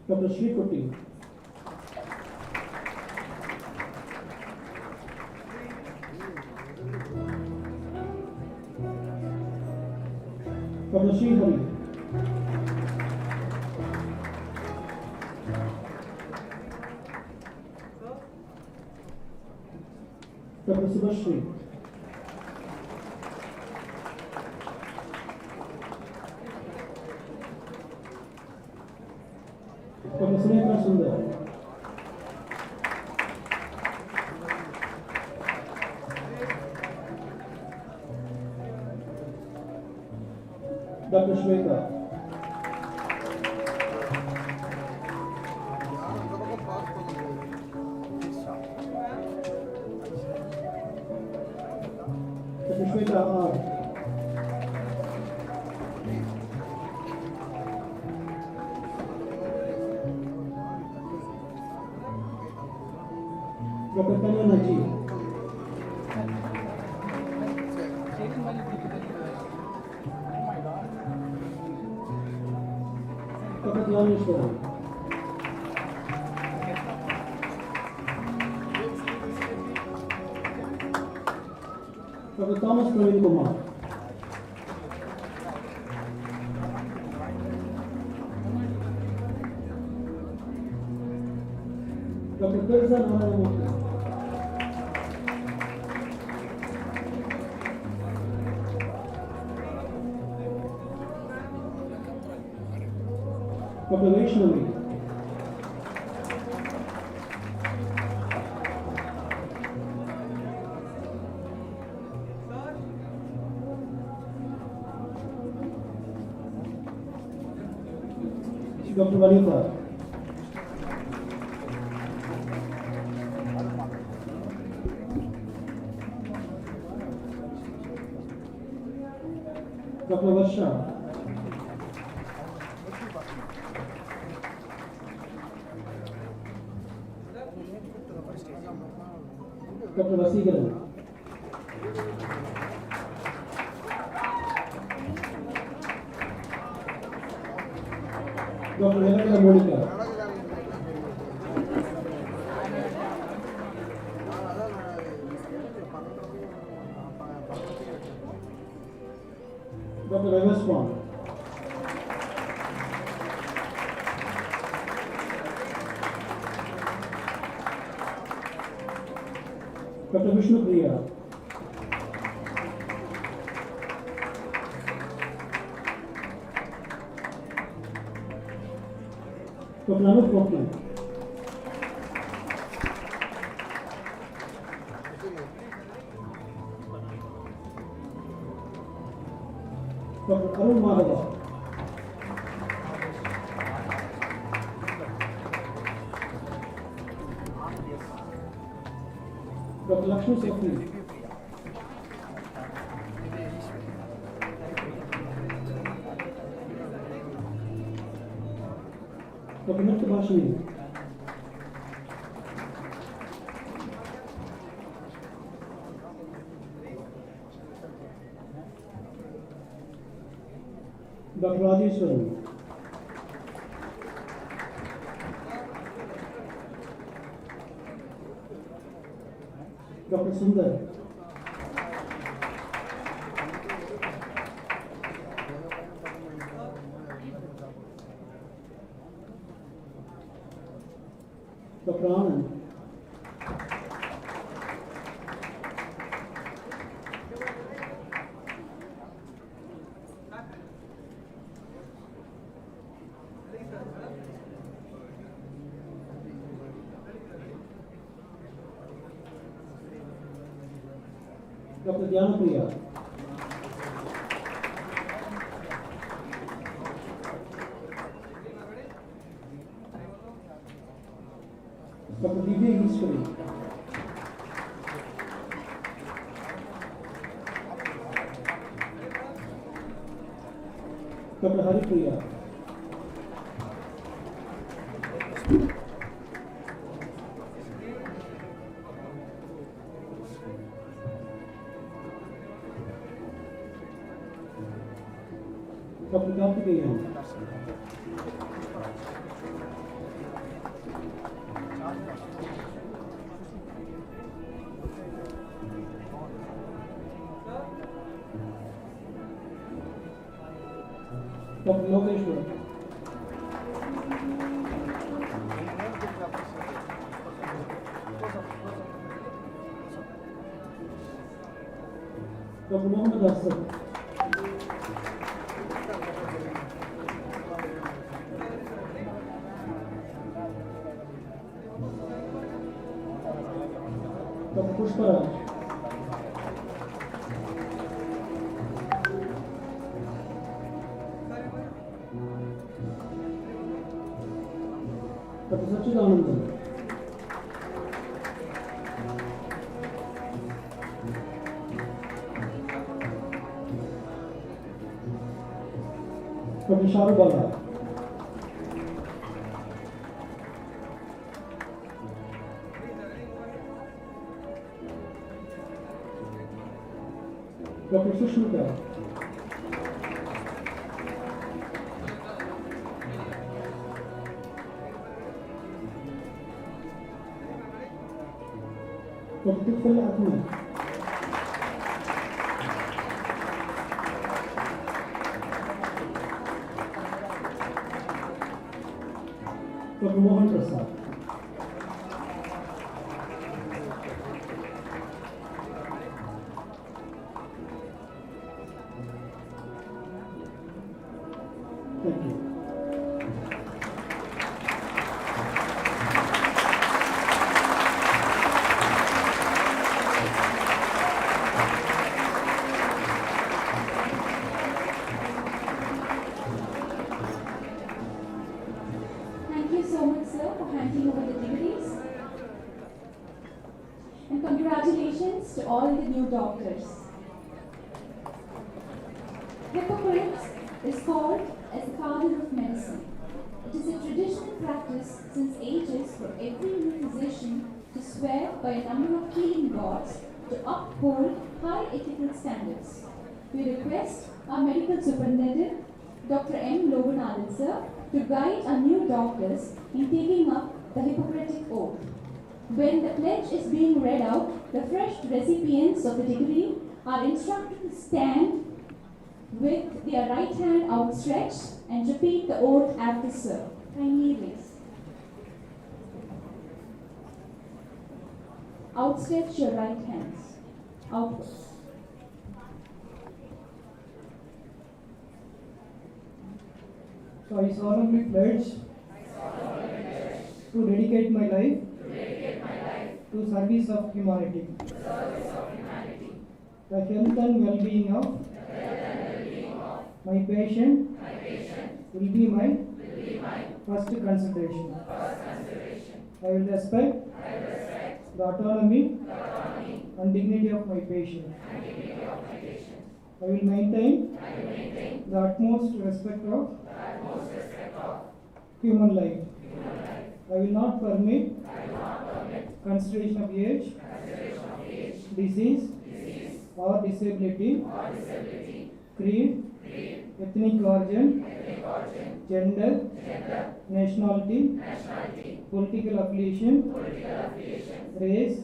Dr. Sri Kuti. Dr. Sri Hari. Dr. Subhashri. Dr. Sunetra Sundar. Dr. Shweta. Dr. Shweta R. Dr. Kanya Najib. Dr. Dhaneshwaran. Dr. Thomas Praveen Kumar. Dr. Teresa Narayanamurthy. Dr. Vaishnavi. Dr. Vanitha. Dr. Varsha. Dr. Vasigaran. Dr. Venkateshwaraa Monica. Dr. Evaswan. Dr. Vishnu Priya. Dr. Anup Kopman. Dr. Arun Madhava. Dr. Lakshmi Sethi. Dr. Nitya Bhashini. Dr. Rajeshwaran. Dr. Sundar. Dr. Anand. Dr. Dhyanpriya. Dr. Divya Eastwari. Dr. Haripriya. Dr. Karthikeyan. Dr. Yogeshwar. Dr. Mohammed Asad. Dr. Pushparaj. Dr. Sachidanandan. Dr. Sharubala. Dr. Sushmita. Dr. Tufel Ahmed. Dr. Mohan Prasad. Thank you. Thank you so much, sir, for handing over the degrees. And congratulations to all the new doctors. Hippocrates is called as the father of medicine. It is a traditional practice since ages for every new physician to swear by a number of healing gods to uphold high ethical standards. We request our medical superintendent, Dr. M. Loganathan, sir, to guide our new doctors in taking up the Hippocratic oath. When the pledge is being read out, the fresh recipients of the degree are instructed to stand with their right hand outstretched and repeat the oath after sir. Kindly raise. Outstretch your right hands outwards. So I solemnly pledge to dedicate my life to service of humanity. The health and well-being of my patient will be my first consideration. I will respect the autonomy and dignity of my patient. I will maintain the utmost respect of human life. I will not permit consideration of age, disease, or disability, creed, ethnic origin, gender, nationality, political affiliation, race,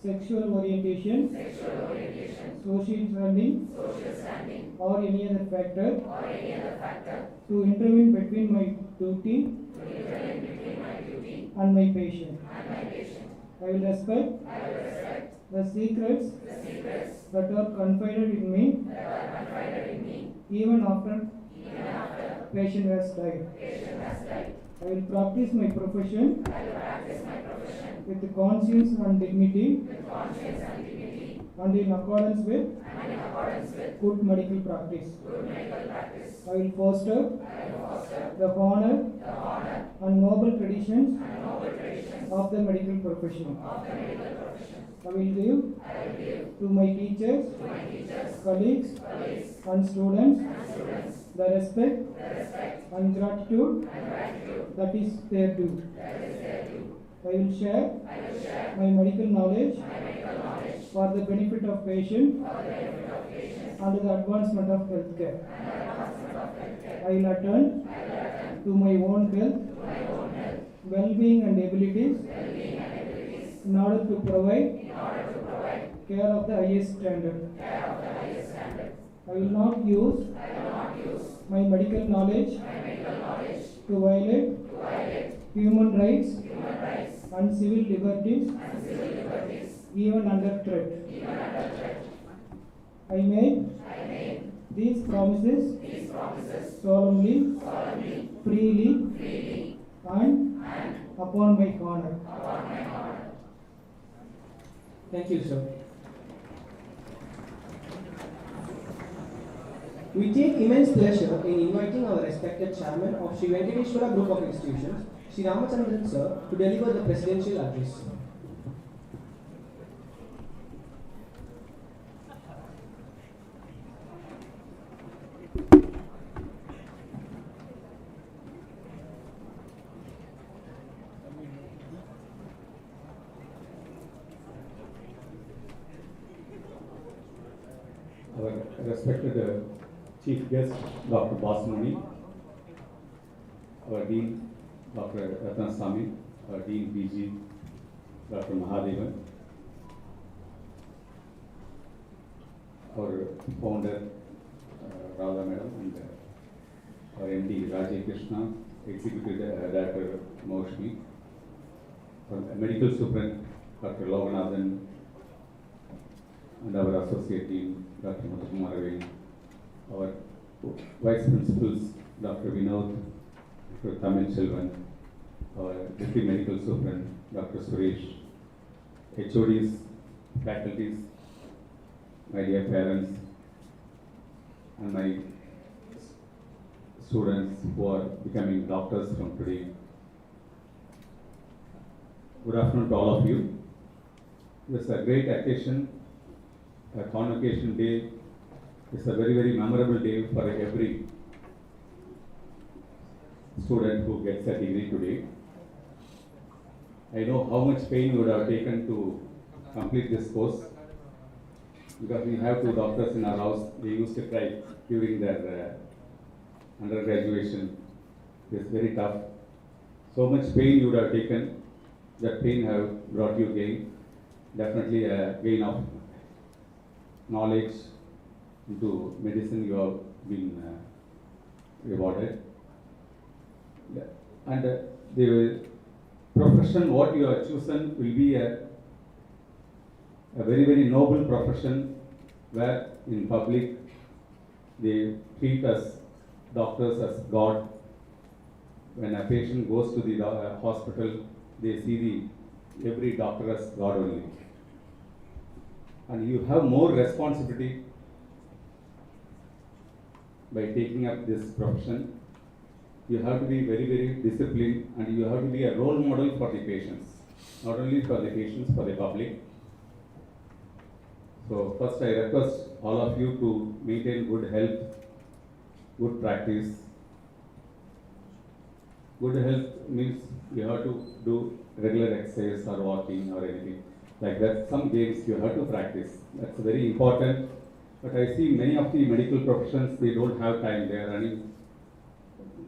sexual orientation, social standing, or any other factor to intervene between my duty and my patient. I will respect the secrets that are confided in me even after patient has died. I will practice my profession with conscience and dignity and in accordance with good medical practice. I will foster the honor and noble traditions of the medical profession. I will give to my teachers, colleagues, and students the respect and gratitude that is their due. I will share my medical knowledge for the benefit of patient and the advancement of healthcare. I will attend to my own health, well-being and abilities in order to provide care of the highest standard. I will not use my medical knowledge to violate human rights and civil liberties even under threat. I make these promises solemnly, freely, and upon my honor. Thank you, sir. We take immense pleasure in inviting our respected chairman of Sri Venkateshwaraa Group of Institutions, Sri Ramachandran sir, to deliver the presidential address. Our respected Chief Guest, Dr. Basamani, our Dean, Dr. Ratnasamy, our Dean PG, Dr. Mahadevan, our founder, Radha Madam, and our MD, Rajesh Krishna, Executive Director, Moshmi, Medical Superintendent Dr. Loganathan, and our associate dean Dr. Muthukumaravel, our vice principals Dr. Vinod, Dr. Tamil Selvan, our deputy medical superintendent Dr. Suresh, HODs, faculties, my dear parents, and my students who are becoming doctors from today. Good afternoon to all of you. This is a great occasion, a convocation day. It's a very, very memorable day for every student who gets a degree today. I know how much pain you would have taken to complete this course, because we have two doctors in our house. They used to cry during their undergraduation. It's very tough. So much pain you would have taken. That pain have brought you gain. Definitely a gain of knowledge into medicine. You have been rewarded. And the profession what you have chosen will be a very, very noble profession, where in public they treat us doctors as God. When a patient goes to the hospital, they see every doctor as God only. And you have more responsibility by taking up this profession. You have to be very, very disciplined, and you have to be a role model for the patients, not only for the patients, for the public. So first I request all of you to maintain good health, good practice. Good health means you have to do regular exercise or walking or anything like that. Some games you have to practice. That's very important. But I see many of the medical professions, they don't have time. They are running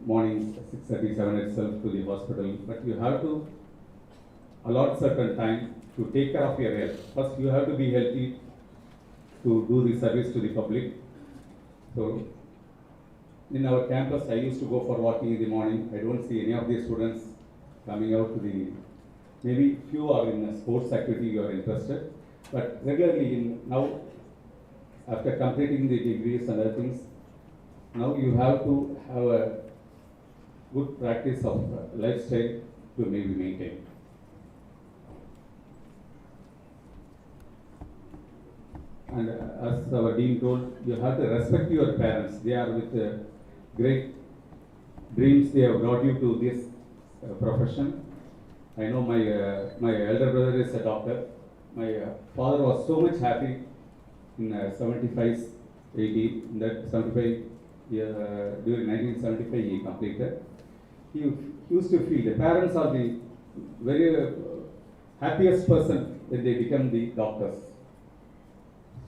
morning 6:30, 7 itself to the hospital. But you have to allot certain time to take care of your health. First you have to be healthy to do the service to the public. So in our campus, I used to go for walking in the morning. I don't see any of the students coming out to the, maybe few are in a sports activity you are interested, but regularly now, after completing the degrees and other things, now you have to have a good practice of lifestyle to maybe maintain. And as our dean told, you have to respect your parents. They are with great dreams. They have brought you to this profession. I know my elder brother is a doctor. My father was so much happy in 75, 80. In that 75 during 1975 he completed. He used to feel the parents are the very happiest person when they become the doctors.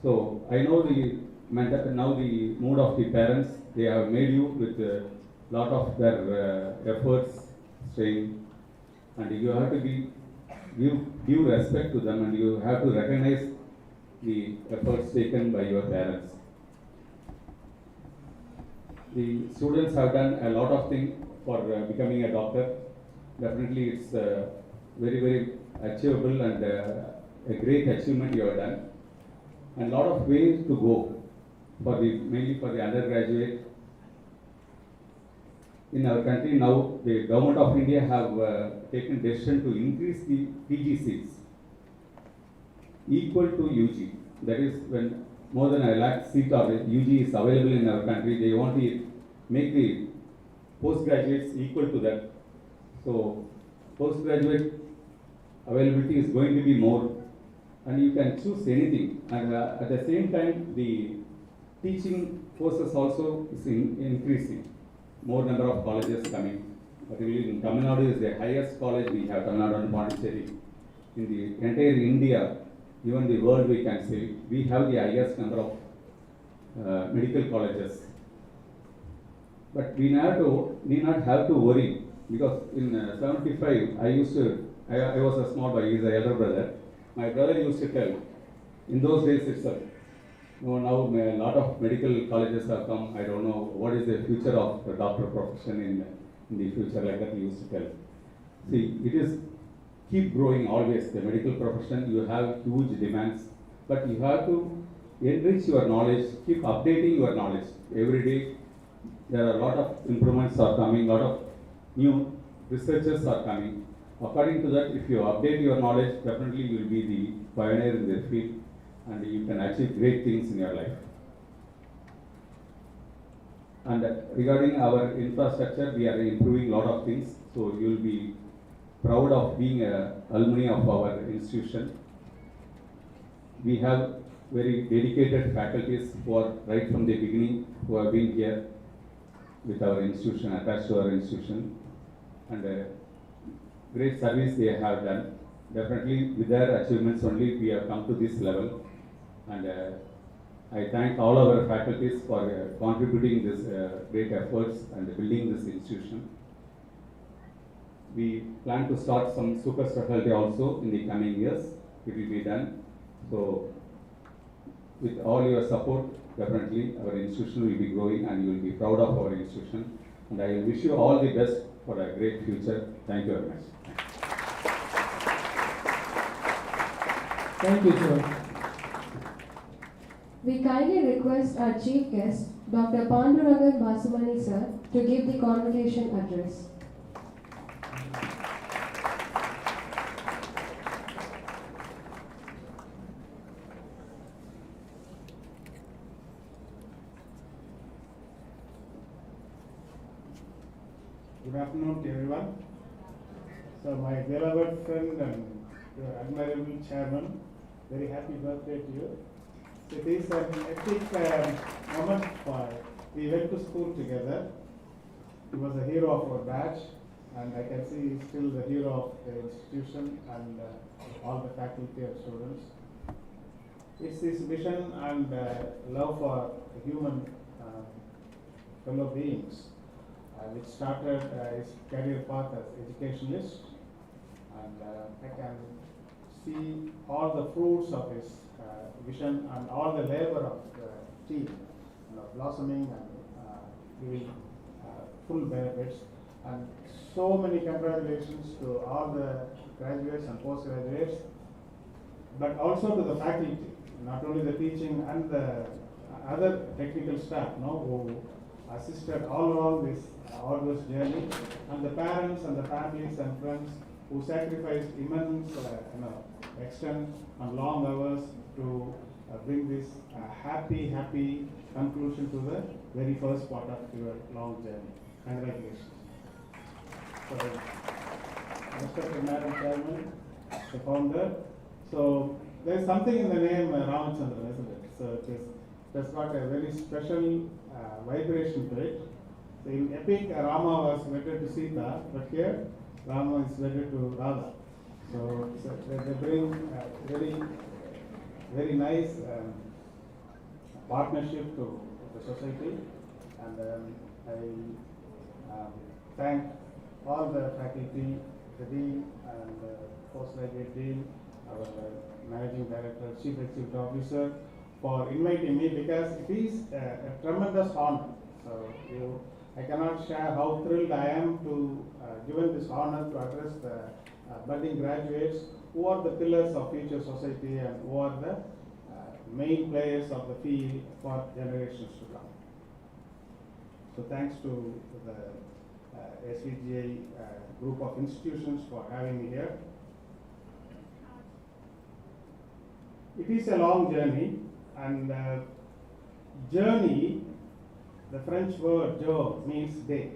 So I know now the mood of the parents. They have made you with a lot of their efforts, strain, and you have to give respect to them, and you have to recognize the efforts taken by your parents. The students have done a lot of things for becoming a doctor. Definitely it's very, very achievable and a great achievement you have done. And a lot of ways to go for mainly for the undergraduate. In our country now, the government of India have taken decision to increase the PG seats equal to UG. That is, when more than 1 lakh seat of UG is available in our country, they want to make the postgraduates equal to that. So postgraduate availability is going to be more, and you can choose anything. And at the same time, the teaching courses also is increasing. More number of colleges coming. Particularly in Tamil Nadu is the highest college we have, Tamil Nadu and Pondicherry. In the entire India, even the world we can say, we have the highest number of medical colleges. But we need not have to worry, because in 75, I was a small boy, he is an elder brother. My brother used to tell, in those days itself, now a lot of medical colleges have come. I don't know what is the future of the doctor profession in the future, like that he used to tell. See, it is keep growing always. The medical profession, you have huge demands, but you have to enrich your knowledge, keep updating your knowledge. Every day, there are a lot of improvements are coming, lot of new researchers are coming. According to that, if you update your knowledge, definitely you will be the pioneer in the field and you can achieve great things in your life. And regarding our infrastructure, we are improving a lot of things. So you will be proud of being a alumni of our institution. We have very dedicated faculties who are right from the beginning, who have been here with our institution, attached to our institution, and great service they have done. Definitely with their achievements only we have come to this level, and I thank all our faculties for contributing this great efforts and building this institution. We plan to start some super specialty also in the coming years. It will be done. So with all your support, definitely our institution will be growing and you will be proud of our institution. And I wish you all the best for a great future. Thank you very much. Thank you, sir. We kindly request our chief guest, Dr. Pandurangan Basumani sir, to give the convocation address. Good afternoon to everyone. So my beloved friend and your admirable chairman, very happy birthday to you. So it is an epic moment for, we went to school together. He was a hero of our batch, and I can see he's still the hero of the institution and all the faculty and students. It's his vision and love for human fellow beings which started his career path as educationalist, and I can see all the fruits of his vision and all the labor of the team blossoming and giving full benefits. And so many congratulations to all the graduates and postgraduates, but also to the faculty, not only the teaching and the other technical staff who assisted all along this arduous journey, and the parents and the families and friends who sacrificed immense extent and long hours to bring this happy conclusion to the very first part of your long journey. Congratulations. So, respected Madam Chairman, the founder. So there is something in the name Ramachandran, isn't it? So it has got a very special vibration to it. So in epic, Rama was wedded to Sita, but here Rama is wedded to Radha. So they bring very nice partnership to the society, and I thank all the faculty, the dean and postgraduate dean, our managing director, chief executive officer, for inviting me, because it is a tremendous honor. So I cannot share how thrilled I am to given this honor to address the budding graduates who are the pillars of future society and who are the main players of the field for generations to come. So thanks to the SVGA group of institutions for having me here. It is a long journey, and journey, the French word jour means day.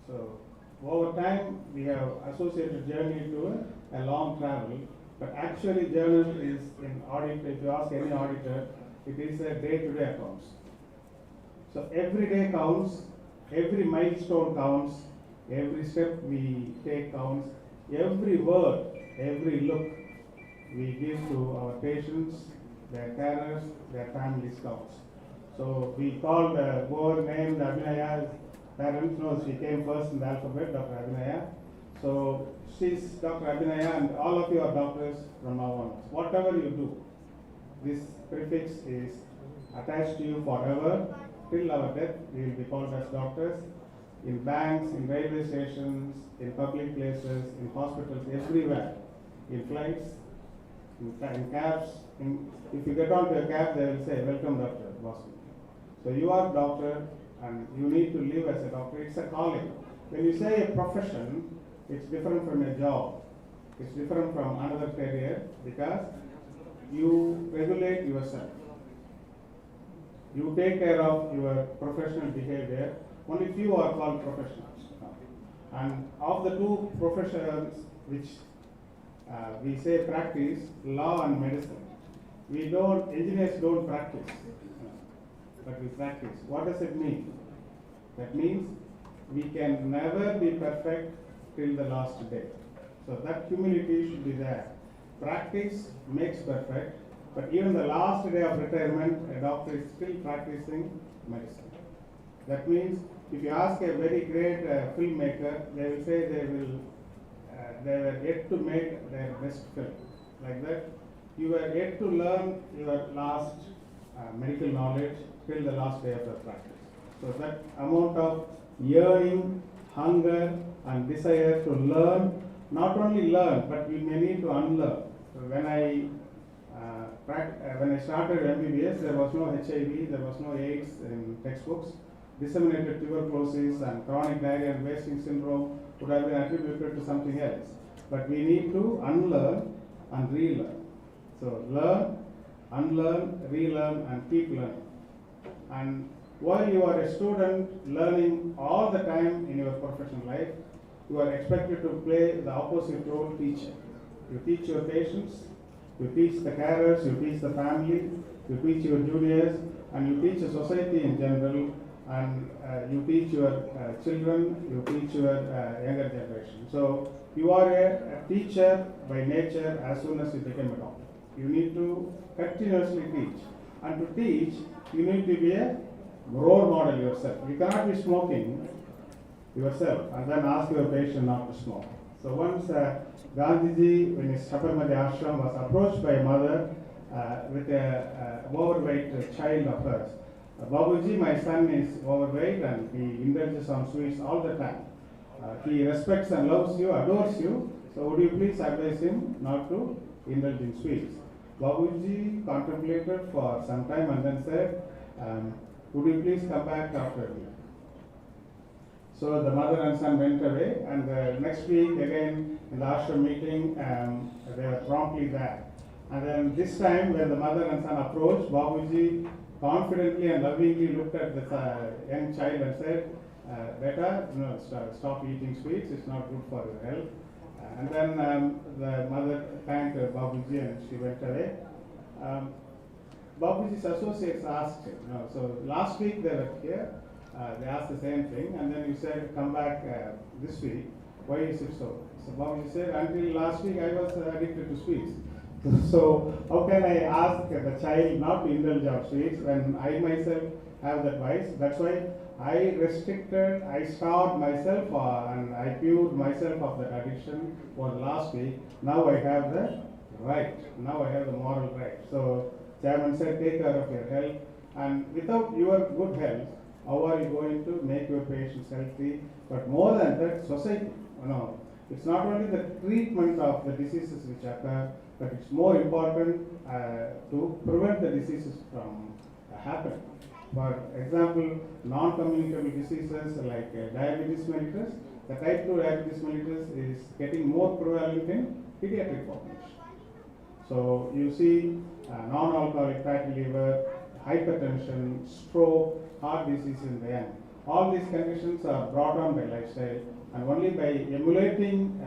So over time we have associated journey to a long travel, but actually journal is in audit. If you ask any auditor, it is a day-to-day accounts. So every day counts, every milestone counts, every step we take counts, every word, every look we give to our patients, their carers, their families counts. So we call the boy named Abhinaya's parents, she came first in the alphabet, Dr. Abhinaya. So she's Dr. Abhinaya, and all of you are doctors from now on. Whatever you do, this prefix is attached to you forever. Till our death, we will be called as doctors. in banks, in railway stations, in public places, in hospitals, everywhere, in flights, in cabs. If you get onto a cab, they will say, "Welcome, Dr. Boston." So you are doctor, and you need to live as a doctor. It's a calling. When you say a profession, it's different from a job. It's different from another career because you regulate yourself. You take care of your professional behavior. Only few are called professionals. And of the two professions which we say practice, law and medicine, engineers don't practice, but we practice. What does it mean? That means we can never be perfect till the last day. So that humility should be there. Practice makes perfect, but even the last day of retirement, a doctor is still practicing medicine. That means if you ask a very great filmmaker, they will say they were yet to make their best film. Like that, you were yet to learn your last medical knowledge till the last day of the practice. So that amount of yearning, hunger, and desire to learn, not only learn, but we may need to unlearn. So when I started MBBS, there was no HIV, there was no AIDS in textbooks. Disseminated tuberculosis and chronic diarrhea and wasting syndrome would have been attributed to something else. But we need to unlearn and relearn. So learn, unlearn, relearn, and keep learning. And while you are a student learning all the time in your professional life, you are expected to play the opposite role, teacher. You teach your patients, you teach the carers, you teach the family, you teach your juniors, and you teach the society in general, and you teach your children, you teach your younger generation. So you are a teacher by nature as soon as you become a doctor. You need to continuously teach. And to teach, you need to be a role model yourself. You cannot be smoking yourself and then ask your patient not to smoke. So once Gandhiji, in his Sabarmati ashram, was approached by a mother with a overweight child of hers. Babuji, my son is overweight and he indulges on sweets all the time. He respects and loves you, adores you. So would you please advise him not to indulge in sweets? Babuji contemplated for some time and then said, would you please come back after me? So the mother and son went away, and the next week again in the ashram meeting, they were promptly there. And then this time when the mother and son approached, Babuji confidently and lovingly looked at the young child and said, "Beta, stop eating sweets, it's not good for your health." And then the mother thanked Babuji and she went away. Babuji's associates asked him, so last week they were here, they asked the same thing, and then you said, come back this week. Why is it so? So Babuji said, until last week I was addicted to sweets. So how can I ask the child not to indulge on sweets when I myself have that vice? That's why I restricted, I starved myself and I cured myself of that addiction for the last week. Now I have the right. Now I have the moral right. So Chairman said, take care of your health. And without your good health, how are you going to make your patients healthy? But more than that, society. It's not only the treatment of the diseases which occur, but it's more important to prevent the diseases from happening. For example, non-communicable diseases like diabetes mellitus, the type 2 diabetes mellitus is getting more prevalent in pediatric population. So you see non-alcoholic fatty liver, hypertension, stroke, heart disease in the young. All these conditions are brought on by lifestyle, and only by emulating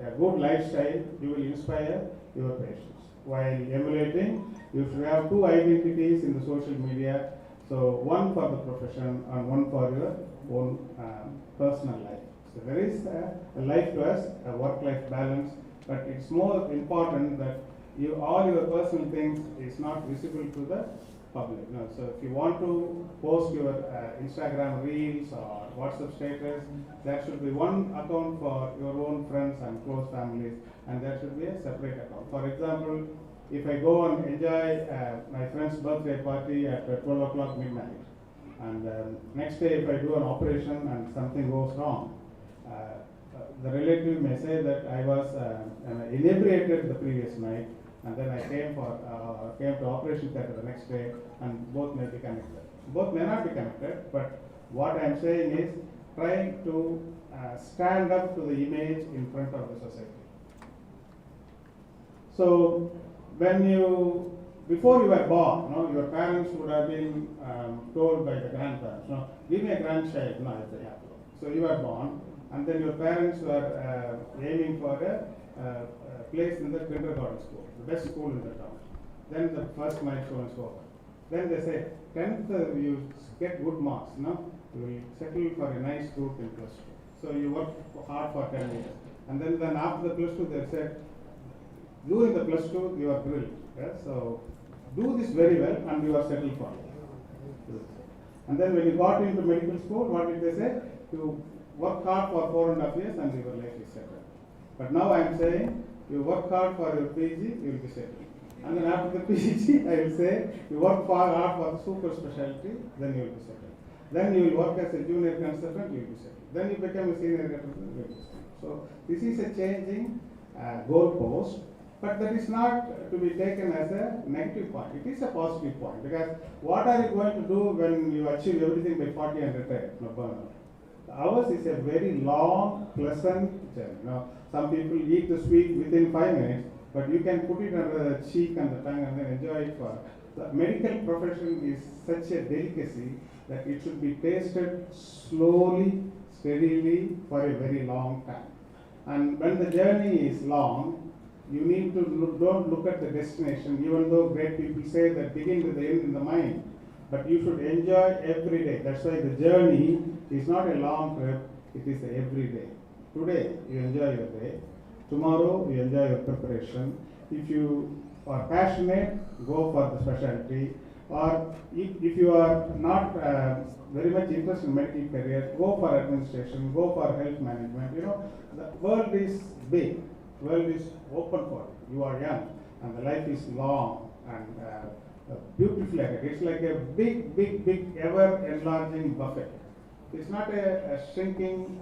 a good lifestyle, you will inspire your patients. While emulating, you should have two identities in the social media, so one for the profession and one for your own personal life. So there is a life to us, a work-life balance, but it's more important that all your personal things is not visible to the public. So if you want to post your Instagram reels or WhatsApp status, there should be one account for your own friends and close families, and there should be a separate account. For example, if I go and enjoy my friend's birthday party at 12 o'clock midnight, And next day, if I do an operation and something goes wrong, the relative may say that I was inebriated the previous night, and then I came to operation theatre the next day, and both may be connected. Both may not be connected, but what I am saying is try to stand up to the image in front of the society. So before you were born, your parents would have been told by the grandparents, give me a grandchild, so you were born, and then your parents were aiming for a place in the kindergarten school, the best school in the town. Then the first milestone is over. Then they say, 10th you get good marks, you will settle for a nice group in plus 2. So you work hard for 10 years. And then after the plus 2 they said, during the plus 2 you are brilliant. So do this very well and you are settled for it. And then when you got into medical school, what did they say? You work hard for 4.5 years and you were likely settled. But now I am saying, you work hard for your PG, you will be settled. And then after the PG, I will say, you work hard for the super specialty, then you will be settled. Then you will work as a junior consultant, you will be settled. Then you become a senior consultant, you will be settled. So this is a changing goalpost, but that is not to be taken as a negative point. It is a positive point, because what are you going to do when you achieve everything by 40 and retire? No burnout. Ours is a very long, pleasant journey. Some people eat the sweet within 5 minutes, but you can put it under the cheek and the tongue and then enjoy it for. The medical profession is such a delicacy that it should be tasted slowly, steadily for a very long time. And when the journey is long, you need to don't look at the destination, even though great people say that begin with the end in the mind. But you should enjoy every day. That's why the journey is not a long trip, it is a every day. Today, you enjoy your day. Tomorrow, you enjoy your preparation. If you are passionate, go for the specialty. Or if you are not very much interested in medical career, go for administration, go for health management. The world is big, the world is open for you. You are young, and the life is long and beautiful. It's like a big, ever-enlarging buffet. It's not a shrinking,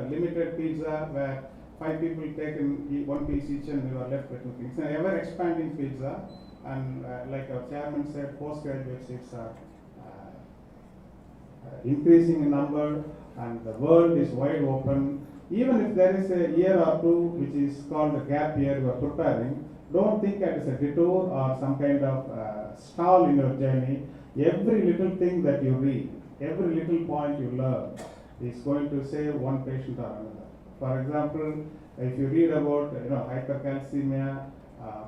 limited pizza where 5 people take in 1 piece each and you are left with nothing. It's an ever-expanding pizza, and like our chairman said, postgraduate seats are increasing in number, and the world is wide open. Even if there is a year or two which is called a gap year you are preparing, don't think it as a detour or some kind of stall in your journey. Every little thing that you read, every little point you learn is going to save one patient or another. For example, if you read about hypercalcemia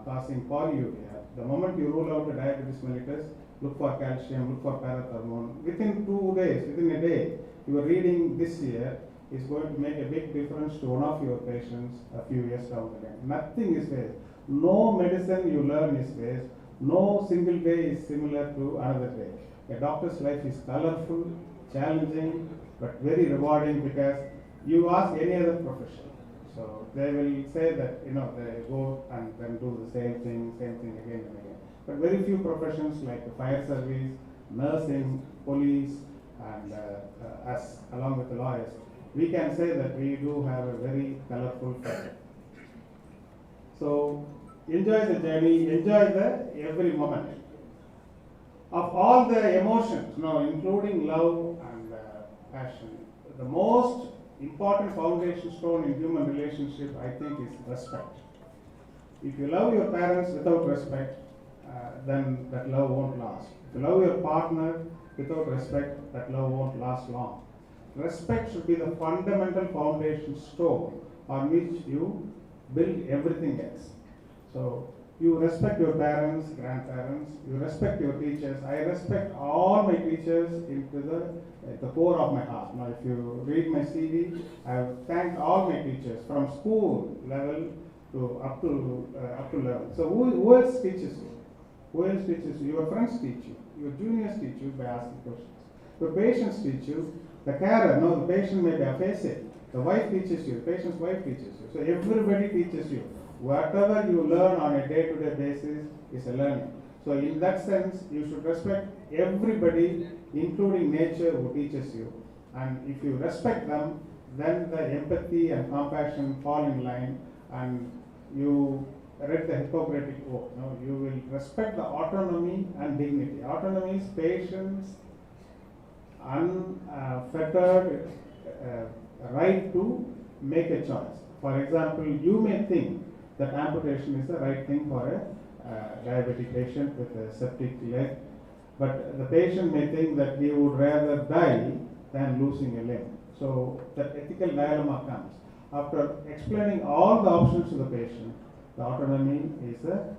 causing polyuria, the moment you rule out the diabetes mellitus, look for calcium, look for parathermone. Within 2 days, within a day, your reading this year is going to make a big difference to one of your patients a few years down the line. Nothing is waste. No medicine you learn is waste. No single day is similar to another day. A doctor's life is colorful, challenging, but very rewarding, because you ask any other profession. So they will say that, they go and then do the same thing again and again. But very few professions like the fire service, nursing, police, and us, along with the lawyers, we can say that we do have a very colorful career. So enjoy the journey, enjoy the every moment. Of all the emotions, including love and passion, the most important foundation stone in human relationship, I think, is respect. If you love your parents without respect, then that love won't last. If you love your partner without respect, that love won't last long. Respect should be the fundamental foundation stone on which you build everything else. So you respect your parents, grandparents, you respect your teachers. I respect all my teachers into the core of my heart. Now, if you read my CV, I have thanked all my teachers from school level to up to level. So who else teaches you? Who else teaches you? Your friends teach you. Your juniors teach you by asking questions. Your patients teach you. The carer, the patient may be aphasia. The wife teaches you. The patient's wife teaches you. So everybody teaches you. Whatever you learn on a day-to-day basis is a learning. So in that sense, you should respect everybody, including nature, who teaches you. And if you respect them, then the empathy and compassion fall in line, and you read the Hippocratic Oath. No? You will respect the autonomy and dignity. Autonomy is patience, unfettered right to make a choice. For example, you may think that amputation is the right thing for a diabetic patient with a septic leg, but the patient may think that he would rather die than losing a limb. So the ethical dilemma comes. After explaining all the options to the patient, the autonomy is the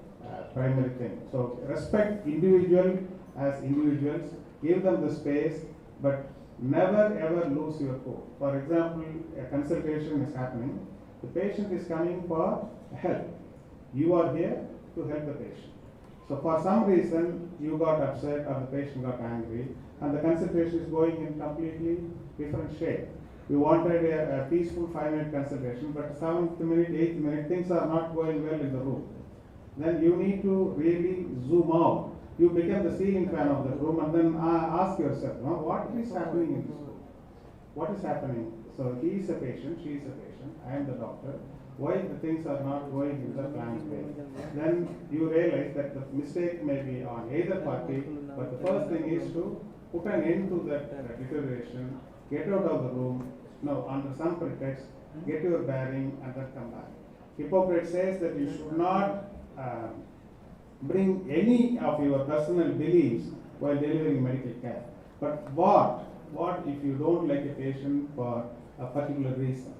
primary thing. So respect individual as individuals, give them the space, but never ever lose your cool. For example, a consultation is happening, the patient is coming for help. You are here to help the patient. So for some reason you got upset or the patient got angry, and the consultation is going in completely different shape. You wanted a peaceful 5-minute consultation, but 7th minute, 8th minute, things are not going well in the room. Then you need to really zoom out. You become the ceiling fan of the room, and then ask yourself, no, what is happening in this room? What is happening? So he is a patient, she is a patient, I am the doctor. Why the things are not going in the planned way? Then you realize that the mistake may be on either party, but the first thing is to put an end to that deterioration, get out of the room, no, under some pretext, get your bearing, and then come back. Hippocrates says that you should not bring any of your personal beliefs while delivering medical care. But what if you don't like a patient for a particular reason?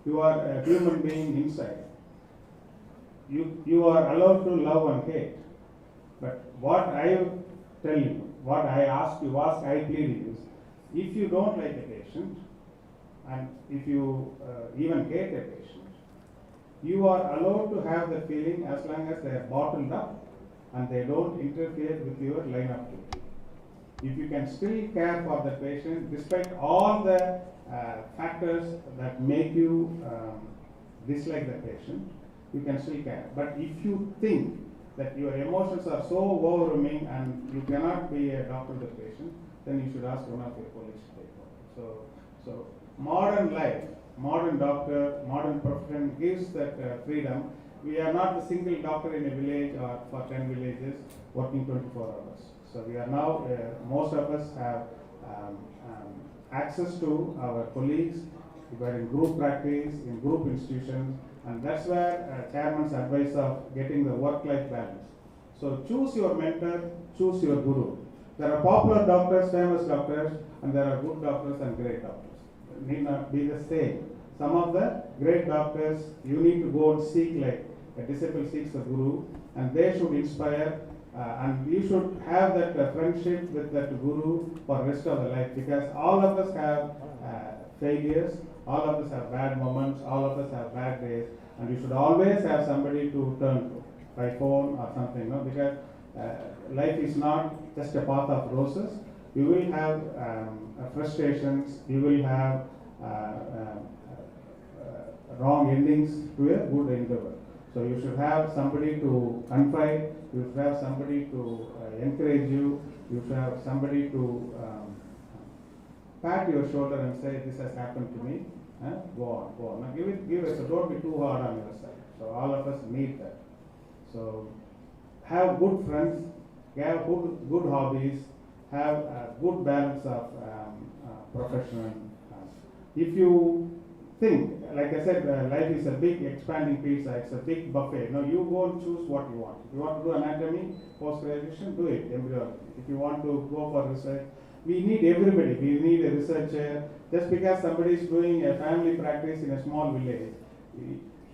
You are a human being inside. You are allowed to love and hate. But what I tell you, what I ask, I plead is, if you don't like a patient, and if you even hate a patient, you are allowed to have the feeling as long as they are bottled up and they don't interfere with your line of duty. If you can still care for the patient despite all the factors that make you dislike the patient, you can still care. But if you think that your emotions are so overwhelming and you cannot be a doctor to the patient, then you should ask one of your colleagues to take over. So modern life, modern doctor, modern profession gives that freedom. We are not a single doctor in a village or for 10 villages working 24 hours. So we are now, most of us have access to our colleagues. We are in group practice, in group institutions, and that's where chairman's advice of getting the work-life balance. So choose your mentor, choose your guru. There are popular doctors, famous doctors, and there are good doctors and great doctors. It need not be the same. Some of the great doctors, you need to go and seek, like a disciple seeks a guru, and they should inspire, and you should have that friendship with that guru for the rest of the life, because all of us have failures, all of us have bad moments, all of us have bad days, and you should always have somebody to turn to by phone or something, no? Because life is not just a path of roses. You will have frustrations, you will have wrong endings to a good endeavor. So you should have somebody to confide, you should have somebody to encourage you, you should have somebody to pat your shoulder and say, this has happened to me, go on, go on. Now give it, so don't be too hard on yourself. So all of us need that. So have good friends, have good hobbies, have a good balance of professional. If you think, like I said, life is a big expanding pizza, it's a big buffet. Now you go and choose what you want. If you want to do anatomy, post-graduation, do it, embryology. If you want to go for research, we need everybody. We need a researcher. Just because somebody is doing a family practice in a small village,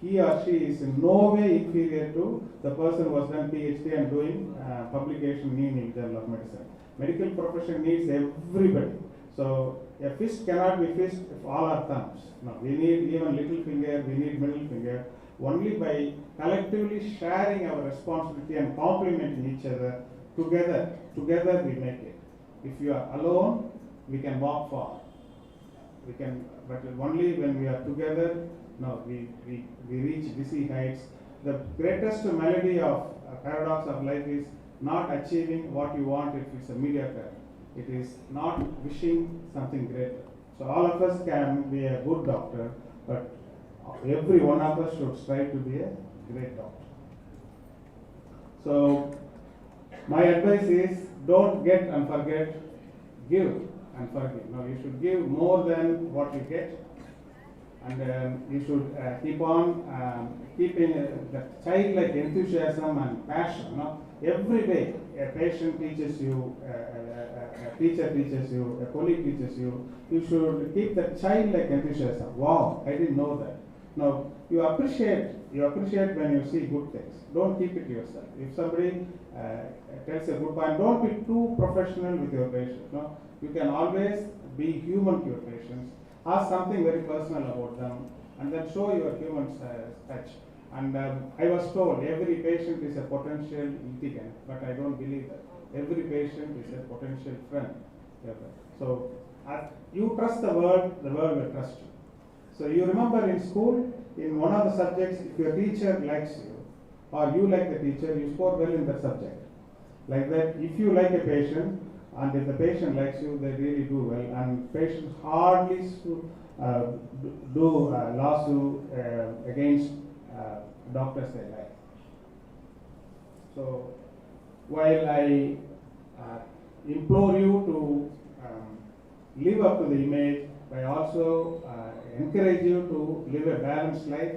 he or she is in no way inferior to the person who has done PhD and doing publication in New Journal of Medicine. Medical profession needs everybody. So a fist cannot be fist if all are thumbs. No, we need even little finger, we need middle finger. Only by collectively sharing our responsibility and complementing each other, together we make it. If you are alone, we can walk far. We can, but only when we are together, no, we reach dizzy heights. The greatest melody of paradox of life is not achieving what you want if it's a mediocre. It is not wishing something greater. So all of us can be a good doctor, but every one of us should strive to be a great doctor. So my advice is don't get and forget, give and forgive. No, you should give more than what you get, and you should keep on keeping that childlike enthusiasm and passion. No? Every day a patient teaches you, a teacher teaches you, a colleague teaches you. You should keep that childlike enthusiasm. Wow, I didn't know that. No, you appreciate when you see good things. Don't keep it yourself. If somebody tells a good point, don't be too professional with your patients. No, you can always be human to your patients. Ask something very personal about them, and then show your human touch. And I was told every patient is a potential litigant, but I don't believe that. Every patient is a potential friend. So you trust the world will trust you. So you remember in school, in one of the subjects, if your teacher likes you, or you like the teacher, you score well in that subject. Like that, if you like a patient, and if the patient likes you, they really do well. And patients hardly do lawsuit against doctors they like. So while I implore you to live up to the image, I also encourage you to live a balanced life,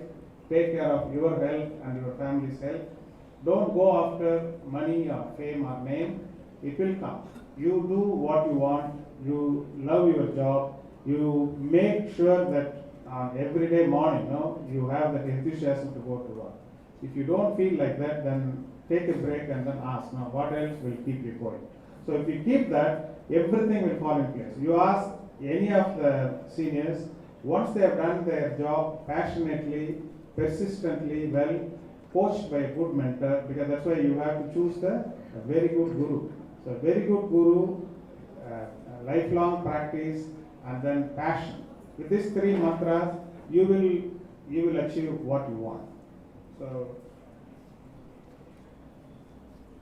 take care of your health and your family's health. Don't go after money or fame or name. It will come. You do what you want, you love your job, you make sure that every day morning, you have that enthusiasm to go to work. If you don't feel like that, then take a break and then ask, now what else will keep you going? So if you keep that, everything will fall in place. You ask any of the seniors, once they have done their job passionately, persistently, well, coached by a good mentor, because that's why you have to choose a very good guru. So very good guru, lifelong practice, and then passion. With these three mantras, you will achieve what you want. So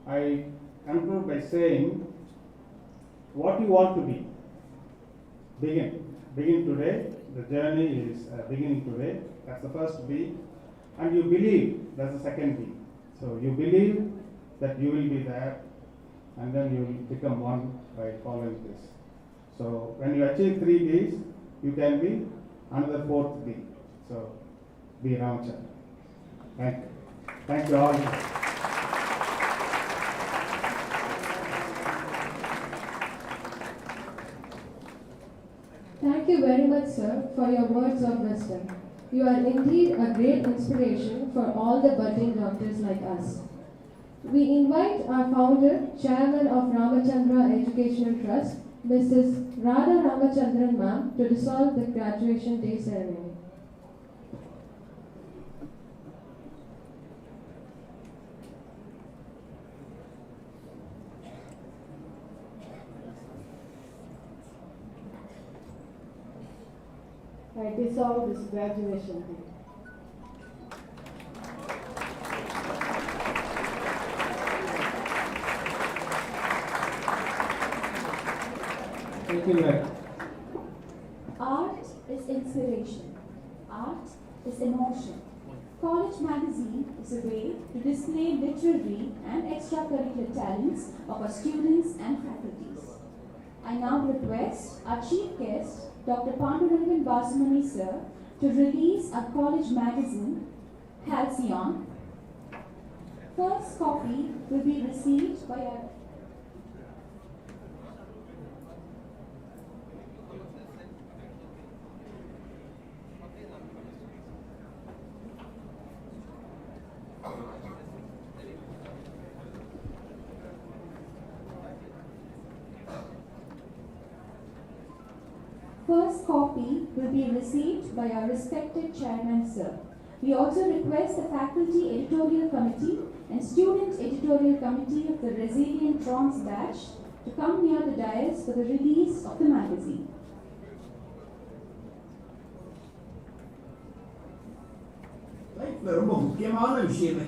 I conclude by saying, what you want to be, begin today. The journey is beginning today. That's the first B. And you believe, that's the second B. So you believe that you will be there, and then you will become one by following this. So when you achieve 3 B's, you can be another 4th B. So be Ramachandra. Thank you. Thank you all. Thank you very much, sir, for your words of wisdom. You are indeed a great inspiration for all the budding doctors like us. We invite our founder, chairman of Ramachandra Educational Trust, Mrs. Radha Ramachandran ma'am, to dissolve the graduation day ceremony. I dissolve this graduation day. Thank you, ma'am. Art is inspiration. Art is emotion. College Magazine is a way to display literary and extracurricular talents of our students and faculties. I now request our chief guest, Dr. Pandurangan Basamani sir, to release our college magazine, Halcyon. First copy will be received by our respected chairman, sir. We also request the faculty editorial committee and student editorial committee of the Resilient Trons batch to come near the dais for the release of the magazine. ரொம்ப முக்கியமான விஷயமே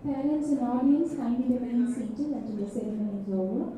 Parents and audience, kindly remain seated until the ceremony is over.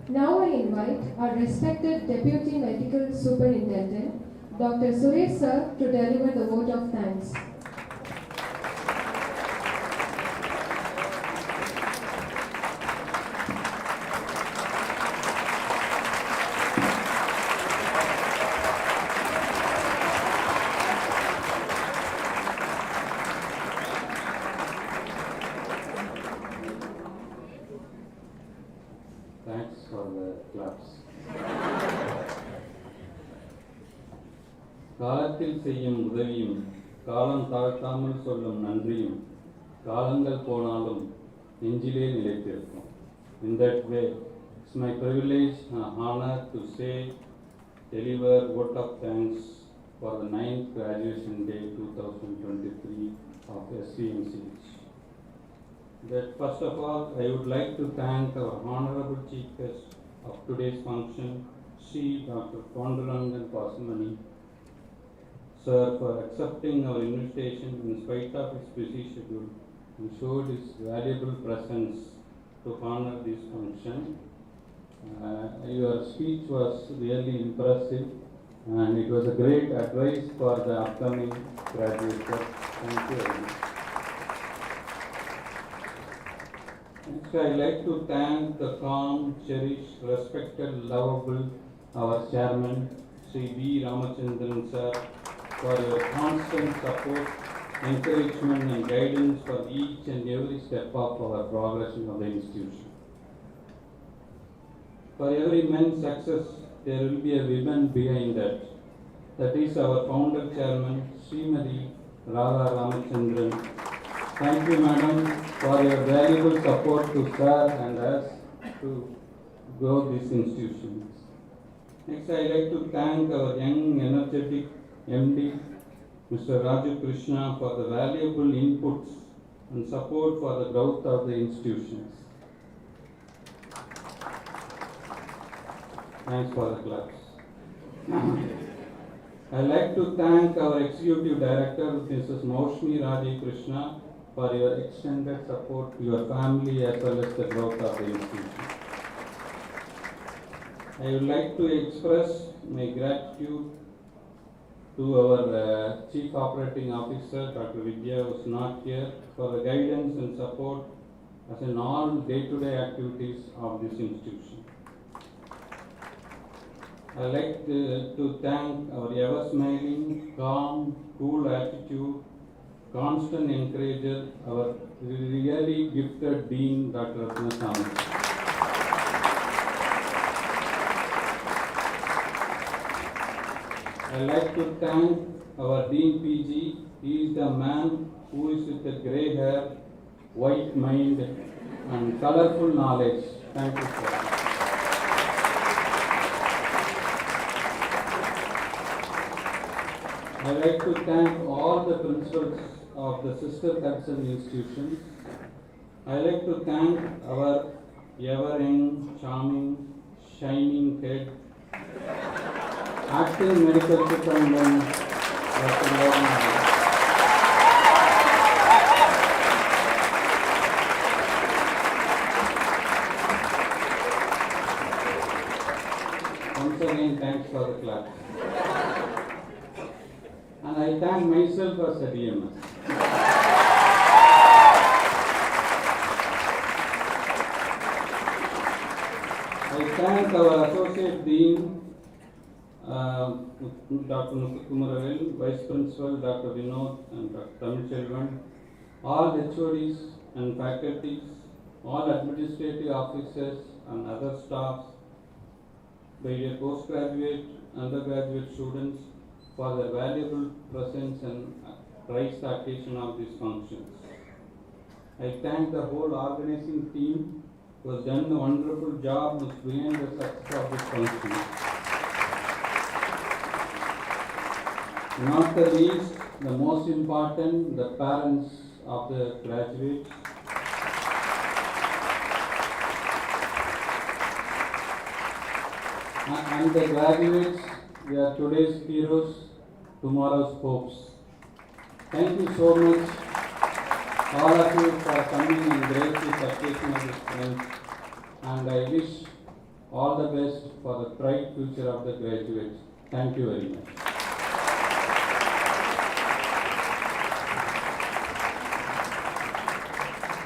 Now I invite our respected Deputy Medical Superintendent, Dr. Suresh Sir, to deliver the vote of thanks. Thanks for the claps. காலத்தில் செய்யும் உதவியும் காலம் தாழ்த்தாமல் சொல்லும் நன்றியும் காலங்கள் போனாலும் நெஞ்சிலே நிலைத்திருக்கும். In that way, it's my privilege and honor to deliver vote of thanks for the 9th graduation day 2023 of SVMCH. That first of all, I would like to thank our Honorable Chief Guest of today's function, Sri Dr. Pandurangan Pasamani, Sir, for accepting our invitation in spite of his busy schedule and showed his valuable presence to honor this function. Your speech was really impressive and it was a great advice for the upcoming graduates. Thank you very much. Next, I'd like to thank the calm, cherished, respected, lovable, our chairman, Sri V. Ramachandran Sir, for your constant support, encouragement and guidance for each and every step of our progression of the institution. For every man's success, there will be a woman behind that. That is our founder chairman, Srimati Radha Ramachandran. Thank you, madam, for your valuable support to Sir and us to grow these institutions. Next, I would like to thank our young, energetic MD, Mr. Raju Krishna, for the valuable inputs and support for the growth of the institutions. Thanks for the claps. I would like to thank our Executive Director, Mrs. Maushmi Raji Krishna, for your extended support to your family as well as the growth of the institution. I would like to express my gratitude to our Chief Operating Officer, Dr. Vidya, who is not here, for the guidance and support as in all day-to-day activities of this institution. I would like to thank our ever-smiling, calm, cool attitude, constant encourager, our really gifted Dean, Dr. Ratnasamy. I would like to thank our Dean PG. He is the man who is with the grey hair, white mind and colorful knowledge. Thank you, sir. I would like to thank all the principals of the sister concerned institutions. I would like to thank our ever-young, charming, shining head, acting medical superintendent, Dr. Logan. Once again, thanks for the clap. And I thank myself as a DMS. I thank our Associate Dean, Dr. Muthukumaravel, Vice Principal, Dr. Vinod and Dr. Tamilchelvan, all HODs and faculties, all administrative officers and other staffs, by your postgraduate, undergraduate students, for their valuable presence and rights the occasion of these functions. I thank the whole organizing team who has done a wonderful job behind the success of this function. Not the least, the most important, the parents of the graduates. And the graduates, they are today's heroes, tomorrow's hopes. Thank you so much, all of you, for coming and grace this occasion of this friends. And I wish all the best for the bright future of the graduates. Thank you very much.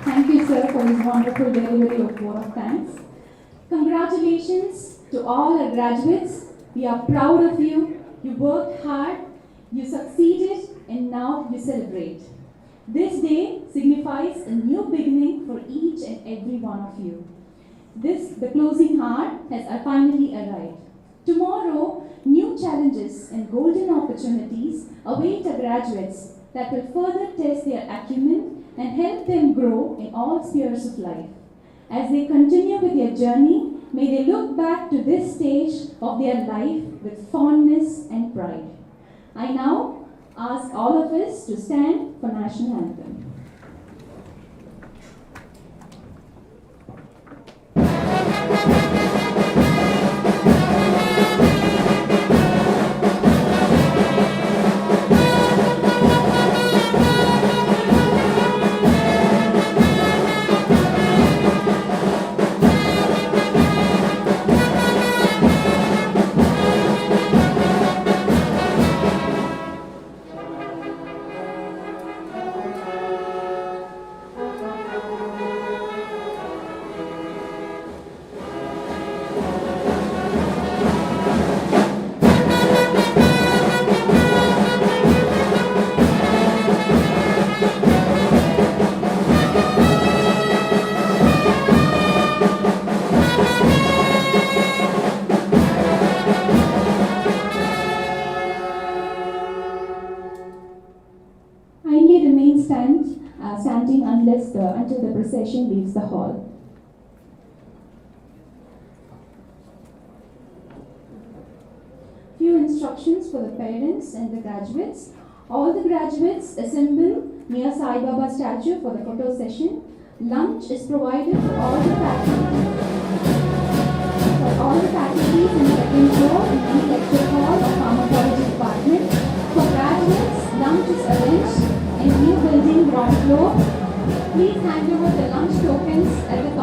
Thank you, sir, for this wonderful delivery of vote of thanks. Congratulations to all our graduates. We are proud of you. You worked hard, you succeeded, and now you celebrate. This day signifies a new beginning for each and every one of you. The closing hour has finally arrived. Tomorrow, new challenges and golden opportunities await our graduates that will further test their acumen and help them grow in all spheres of life. As they continue with their journey, may they look back to this stage of their life with fondness and pride. I now ask all of us to stand for National Anthem. Kindly remain standing until the procession leaves the hall. Few instructions for the parents and the graduates. All the graduates assemble near Sai Baba statue for the photo session. Lunch is provided for all the faculty. In the second floor in the lecture hall of Pharmacology Department. For graduates, lunch is arranged in new building ground floor. Please hand over the lunch tokens at the